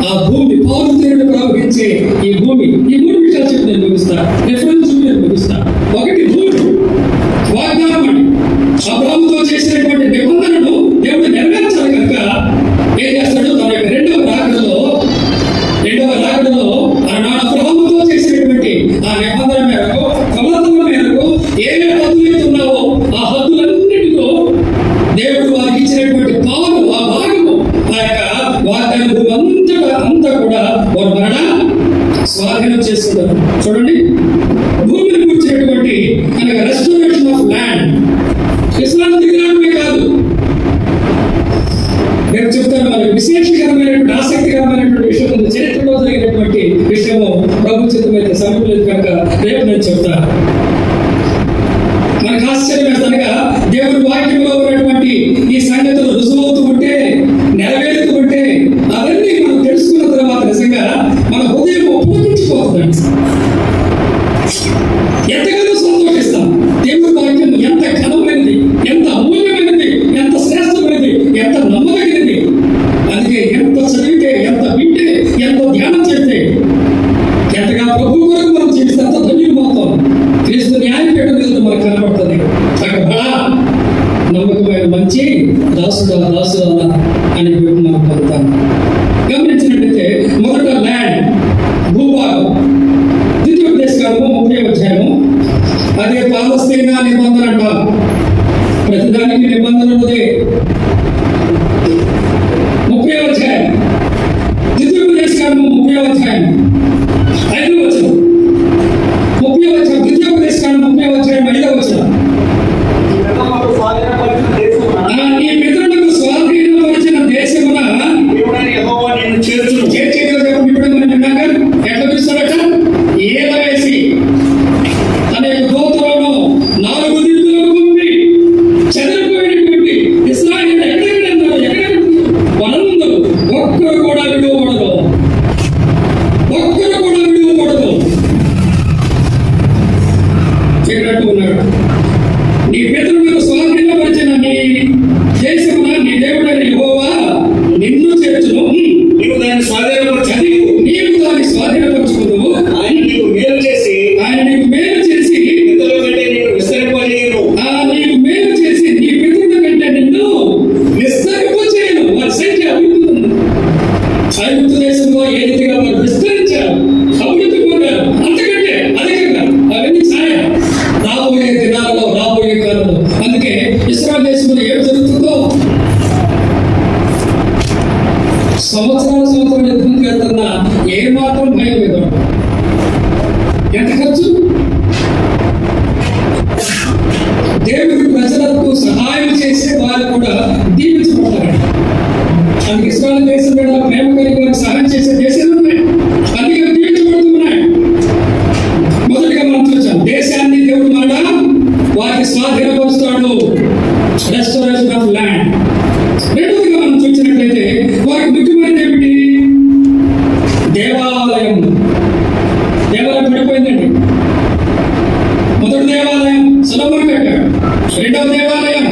ఆ భూమి, పాలు తేనెలు ప్రవహించే ఈ భూమి, ఈ 3 విషయాలు చెప్పి నేను ముగిస్తాను. రిఫరెన్స్ చూపి నేను ముగిస్తాను. ఒకటి భూమి, వాగ్దానం అండి. అబ్రాహాముతో చేసినటువంటి నిబంధనను దేవుడు నెరవేర్చాలి కనుక ఏం చేస్తాడు? తన యొక్క 2వ రాకడలో ఆనాడు అబ్రాహాముతో చేసినటువంటి ఆ నిబంధన మేరకు, కొలతల మేరకు ఏ హద్దులు ఉన్నావో ఆ హద్దులన్నిటిలో దేవుడు వారికి ఇచ్చినటువంటి పాలు, ఆ భాగము, ఆ యొక్క వాగ్దాన భూమి అంతా కూడా వారు మరణ స్వాధీనం చేసుకుంటారు. చూడండి, భూమిని కూర్చున్నటువంటి అనగా రెస్టోరేషన్ ఆఫ్ ల్యాండ్. ఇస్లాం దిగడమే కాదు, నేను చెప్తాను, మనకు విశేషకరమైనటువంటి ఆసక్తికరమైనటువంటి విషయం ఉంది. చరిత్రలో జరిగినటువంటి విషయము ప్రభుత్వమైతే సమయం లేదు కనుక రేపు నేను చెప్తాను. మనకు ఆశ్చర్యం వేస్తానుగా దేవుడి వాక్యంలో ఉన్నటువంటి ఈ సంగతులు రుజువవుతూ ఉంటే, నెరవేరుతూ ఉంటే, అవన్నీ మనం తెలుసుకున్న తర్వాత నిజంగా మన హృదయం ఉపయోగించిపోతుందండి. ఎంతగానో సంతోషిస్తాం. దేవుడి వాక్యం ఎంత ఘనమైనది, ఎంత అమూల్యమైనది, ఎంత శ్రేష్టమైనది, ఎంత నమ్మదగినది. అందుకే ఎంత చదివితే, ఎంత వింటే, ఎంత ధ్యానం చేస్తే, ఎంతగా ప్రభు కొరకు మనం జీవిస్తే అంత ధన్యమవుతాం. క్రీస్తు న్యాయపీఠం మీద మనకు కనబడుతుంది. అక్కడ బడా నమ్మకమైన మంచి దాసుడా అని మనం పొందుతాం. గమనించినట్లయితే మొదట ల్యాండ్, భూభాగం. ద్వితీయోపదేశకాండము 30వ అధ్యాయము, అదే పాలస్తీనా నిబంధన అంటాం. ప్రతిదానికి నిబంధన ఉన్నదే. 30వ అధ్యాయం, ద్వితీయోపదేశకాండము 30వ అధ్యాయం 5వ వచనం. 30వ అధ్యాయం, ద్వితీయోపదేశకాండము 30వ అధ్యాయం 5వ వచనం. నీ పితరులకు స్వాధీనపరిచిన దేశమున ఇప్పుడు మనం విన్నాక ఎట్లా పిలుస్తాడట? ఏల వేసి తన యొక్క దూతలను 4 దిక్కులకు పంపి చెదరిపోయినటువంటి ఇశ్రాయేలు ఎక్కడెక్కడ వనందరూ ఒక్కరు కూడా విడువబడదు. చెప్పినట్టు ఉన్నాడు. నీ పితరులకు స్వాధీనపరిచిన నీ దేశమున నీ దేవుడైన యెహోవా నిన్ను చేర్చును. నీవు దాన్ని స్వాధీనపరచుకుందువు. ఆయన నీకు మేలు చేసి పితరుల కంటే నిన్ను విస్తరింపజేయును. నీకు మేలు చేసి నీ పితరుల కంటే నిన్ను విస్తరింపజేయును. వారి సంఖ్య అభివృద్ధి ఉంది. ఐగుప్తు దేశంలో ఏ రీతిగా వారు విస్తరించారు, అభివృద్ధి పొందారు, అంతకంటే అధికంగా అవన్నీ ఛాయ రాబోయే దినాలలో, రాబోయే కాలంలో. అందుకే ఇశ్రాయేలు దేశంలో ఏం జరుగుతుందో సంవత్సరాలు యుద్ధం చేస్తున్నా ఏ మాత్రం భయం లేదు. ఎంత ఖర్చు? దేవుడి ప్రజలకు సహాయం చేసే వారు కూడా దీవించబడతారు. అందుకే ఇశ్రాయేలు దేశం మీద ప్రేమ కలిగి వారికి సహాయం చేసే దేశాలు ఉన్నాయి, అందుకే దీవించబడుతున్నాయి. మొదటిగా మనం చూసాం, దేశాన్ని దేవుడు మరణ వారికి స్వాధీనపరుస్తాడు, రెస్టోరేషన్ ఆఫ్ ల్యాండ్. రెండవదిగా మనం చూసినట్లయితే వారికి ముఖ్యమైనది ఏమిటి? దేవాలయం పడిపోయిందండి. మొదటి దేవాలయం సొలొమోను కట్టాడు. రెండవ దేవాలయం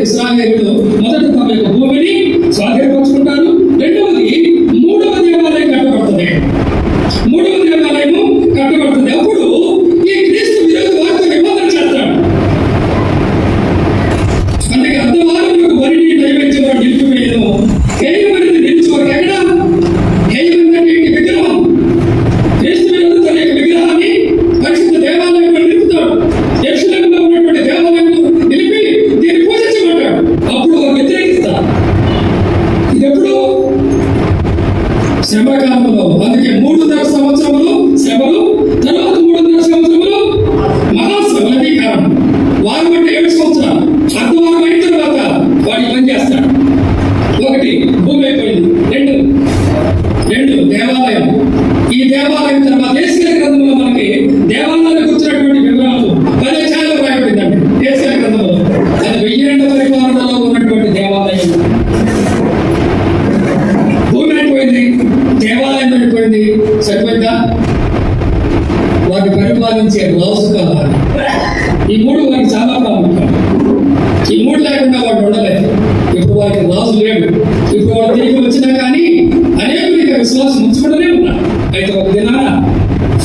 ఇశ్రాయేలీయులు మొదట తమ యొక్క భూమిని స్వాధీనపరుచుకుంటారు. రెండవది మూడవ దేవాలయం కట్టబడుతుంది. మూడవ దేవాలయము కట్టబడుతుంది. అప్పుడు ఈ క్రీస్తు విరోధి వారితో నిబంధన చేస్తాడు. అందుకే అర్ధవారములకు వరిని నైవేద్యం నిలిపివేయను. హేయమైనది నిలిచివారు ఎక్కడ? హేయమైనటువంటి విగ్రహం. క్రీస్తు విరోధి తన యొక్క విగ్రహాన్ని పరిశుద్ధ దేవాలయంలో నిలుపుతాడు. యెరూషలేములో ఉన్నటువంటి దేవాలయంలో నిలిపి దీన్ని పూజించమంటాడు. అప్పుడు వారు వ్యతిరేకిస్తారు. ఇది ఎప్పుడు? శ్రమకాలంలో. అందుకే 3.5 సంవత్సరములు శ్రమలు, తర్వాత 3.5 సంవత్సరములు మహాశ్రమ నవీకరణ. వారు అంటే 7 సంవత్సరాలు. అర్ధవారం అయిన తర్వాత వాడికి పనిచేస్తాడు. ఒకటి భూమి అయిపోయింది. రెండు దేవాలయం. ఈ దేవాలయం తర్వాత ఏసియా గ్రంథంలో మనకి దేవాలయాన్ని గుర్చినటువంటి వివరాలు 10 అధ్యాయాలు రాయబడిందండి ఏసియా గ్రంథంలో. అది 1002వ పరిపాలనలో ఉన్నటువంటి దేవాలయం. భూమి అయిపోయింది, దేవాలయం అయిపోయింది. సరిపోయిందా? వారిని పరిపాలించే రాజు కావాలి. ఈ 3 వారికి చాలా ప్రాముఖ్యం. ఈ 3 లేకుండా వాడు ఉండలేదు. ఇప్పుడు వారికి రాజు లేడు. ఇప్పుడు వాడు తిరిగి వచ్చినా కానీ అనేకులు ఇక విశ్వాసం ఉంచుకుంటూనే ఉన్నారు. అయితే ఒక దినాన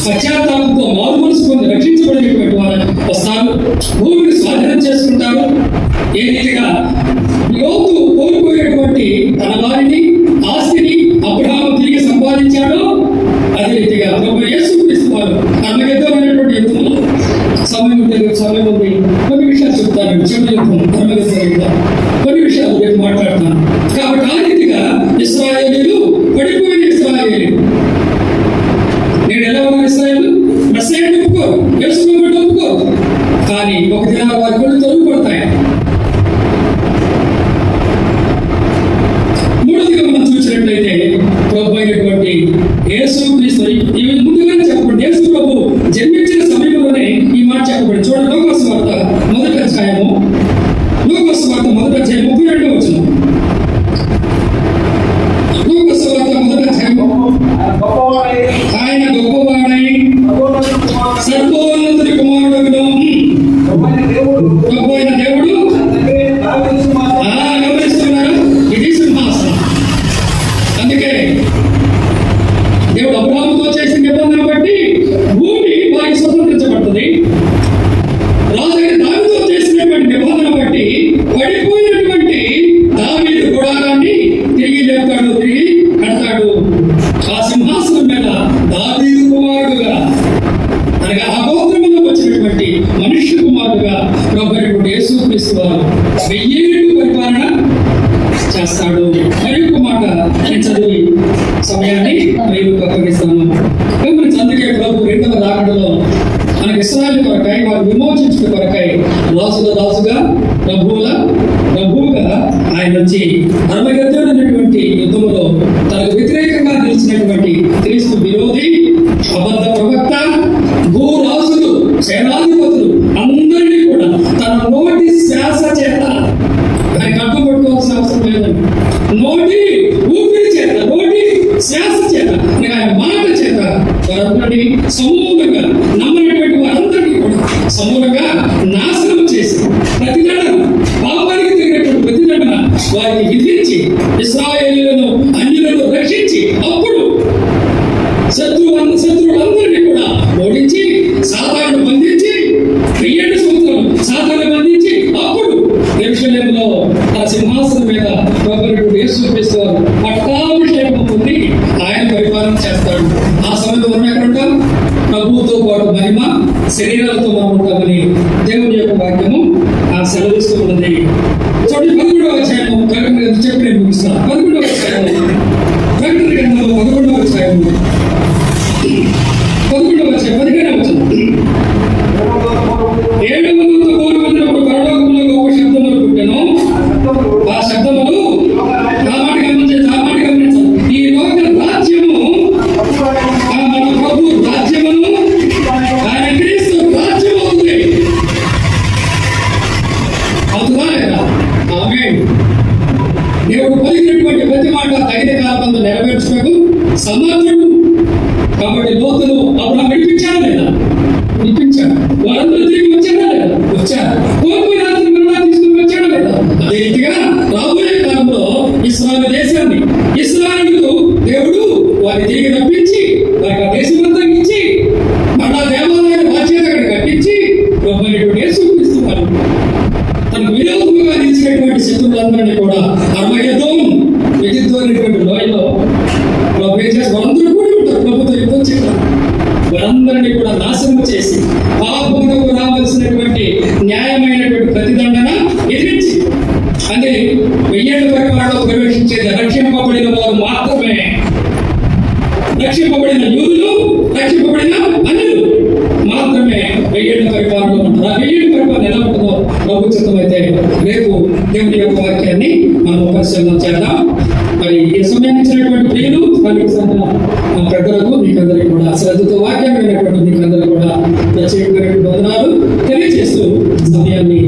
పశ్చాత్తాపంతో మారు మనసు పొంది రక్షించబడినటువంటి వారు వస్తారు, భూమిని స్వాధీనం చేసుకుంటారు. ఏ రీతిగా లోతు కోల్పోయేటువంటి తన వారిని, ఆస్తిని అబ్రహాము తిరిగి సంపాదించాడో అదే రీతిగా ప్రభు యేసుక్రీస్తు వారు ధర్మయుద్ధమైనటువంటి యుద్ధంలో సమయం ఉంది. కొన్ని విషయాలు చెప్తాను. కొన్ని విషయాలు రేపు మాట్లాడతాను. కాబట్టి ఆ రీతిగా ఇశ్రాయేలీయులు పడిపోయిన ఇశ్రాయేలీయులు. నేను ఎలా ఉన్నా ఇశ్రాయేలు మెస్సీయను ఒప్పుకోరు, యేసుక్రీస్తుని ఒప్పుకోరు. కానీ ఒక దినాన వారి కళ్ళు తొలగిపోతాయి. మూడోదిగా మనం చూసినట్లయితే ప్రభు అయినటువంటి యేసుక్రీస్తు ముందుగానే చెప్పబడి యేసు ప్రభు జన్మించిన సమయంలోనే ఈ మాట చెప్పబడి. చూడండి లూకాసు వార్త మొదటి అధ్యాయము 32వ వచనం. లూకాసు వార్త మొదటి అధ్యాయము. ఆయన గొప్పవాడై సర్వోన్నతుని కుమారుడును ప్రభు అయిన దేవుడు. గమనిస్తున్నారు, ఇది సింహాసనం. అందుకే దేవుడు అబ్రహాముతో చేసిన నిబంధన బట్టి భూమి వారికి స్వతంత్రించబడుతుంది. రాజైన దావీదుతో చేసినటువంటి నిబంధన బట్టి పడిపోయినటువంటి దావీదు గుడారాన్ని తిరిగి లేపుతాడు, తిరిగి కడతాడు. ఆ సింహాసనం మీద దావీదు కుమారుడుగా, అనగా అగోత్రములకు వచ్చినటువంటి మనుష్య కుమారుడుగా ప్రభువైనటువంటి యేసుక్రీస్తు వారు 1000 ఏళ్ళు పరిపాలన చేస్తాడు. మరి ఒక మాట నేను చదివి సమయాన్ని మీరు అప్పగిస్తాను. అందుకే ప్రభు 2వ రాకడలో మనకి ఇశ్రాయేలు కొరకై, వారు విమోచించిన కొరకై రాజుగా ప్రభువుగా ఆయన వచ్చి అర్మగద్యుడైనటువంటి యుద్ధంలో తనకు వ్యతిరేకంగా నిలిచినటువంటి క్రీస్తు విరోధి, అబద్ధ ప్రవక్త, భూరాజులు, సేనాధిపతులు అందరినీ కూడా తన నోటి శ్వాస చేత ఆయన కట్టుబట్టుకోవాల్సిన అవసరం లేదండి. నోటి ఊపిరి చేత, నోటి శ్వాస చేత, ఆయన మాట చేత వారందరినీ సమూలంగా, నమ్మనటువంటి వారందరినీ కూడా సమూలంగా నాశనం చేసి ప్రతిదండన, పాపానికి తగినటువంటి ప్రతిదండన వారికి విధించి ఇశ్రాయేలీయులను అన్యులను రక్షించి అప్పుడు శత్రువులందరినీ కూడా ఓడించి సాతాను బంధించి 7 సంవత్సరాలు సాతాను బంధించి అప్పుడు యెరూషలేములో ఆ సింహాసనం మీద ప్రభువైన యేసుక్రీస్తు వారు పట్టాభిషేకం పొంది ఆయన పరిపాలన చేస్తాడు. ఆ సమయంలో ఉన్నక్కడ ప్రభువుతో పాటు మహిమ శరీరాలతో మనం ఉంటామని దేవుని యొక్క వాక్యము సెలవిస్తూ ఉన్నది. చూడండి 11వ అధ్యాయము చెప్పి నేను ముగిస్తాను. 11వ అధ్యాయము ప్రకటన గ్రంథంలో 11వ అధ్యాయము 15వ వచనం. 7 దూతలతో కూడి వచ్చినప్పుడు పరలోకములో గొప్ప శబ్దములు పుట్టెను. ఆ శబ్దములు గమనించాలి. ఈ లోక రాజ్యము మన ప్రభు రాజ్యమును ఆయన క్రీస్తు రాజ్యం అవుతుంది. అవుతుందా లేదా? ఆమేన్. దేవుడు పలికినటువంటి ప్రతి మాట తగిన కాలంలో నెరవేర్చుటకు సమర్థుడు. కాబట్టి లోతులు అబ్రహాము విడిపించాడా లేదా? విడిపించాడు. వారందరూ తిరిగి వచ్చాడా లేదా? వచ్చారు. కోల్పోయిన ఆస్తిని మరలా తీసుకుని వచ్చాడా లేదా? అదే సమూహంగా నిలిచినటువంటి శత్రువులందరినీ కూడా అర్మగెద్దోను ఎగిద్దోనేటువంటి లోయలో ప్రభు ఏం చేసి వారందరూ కూడా ఉంటారు. ప్రభుత్వం యుద్ధం చేయడం వారందరినీ కూడా నాశనం చేసి పాపమునకు రావాల్సినటువంటి న్యాయమైనటువంటి ప్రతిదండన ఎదిరించి అంటే 1000 పరిపాలనలో ప్రవేశించేది రక్షింపబడిన వారు మాత్రమే. రక్షింపబడిన యూదులు, రక్షింపబడిన అన్యులు మాత్రమే 1000 పరిపాలనలో ఉంటారు. ఆ 1000 పరిపాలన ఎలా ఉంటుందో ప్రభు చిత్తం అయితే రేపు దేవుని యొక్క వాక్యాన్ని మనం పరిశీలన చేద్దాం. మరి ఈ సమయం ఇచ్చినటువంటి ప్రియులు పెద్దలకు మీకందరికీ కూడా శ్రద్ధతో వాక్యం అయినటువంటి మీకందరికీ కూడా ప్రత్యేకమైన వందనాలు తెలియజేస్తూ సమయాన్ని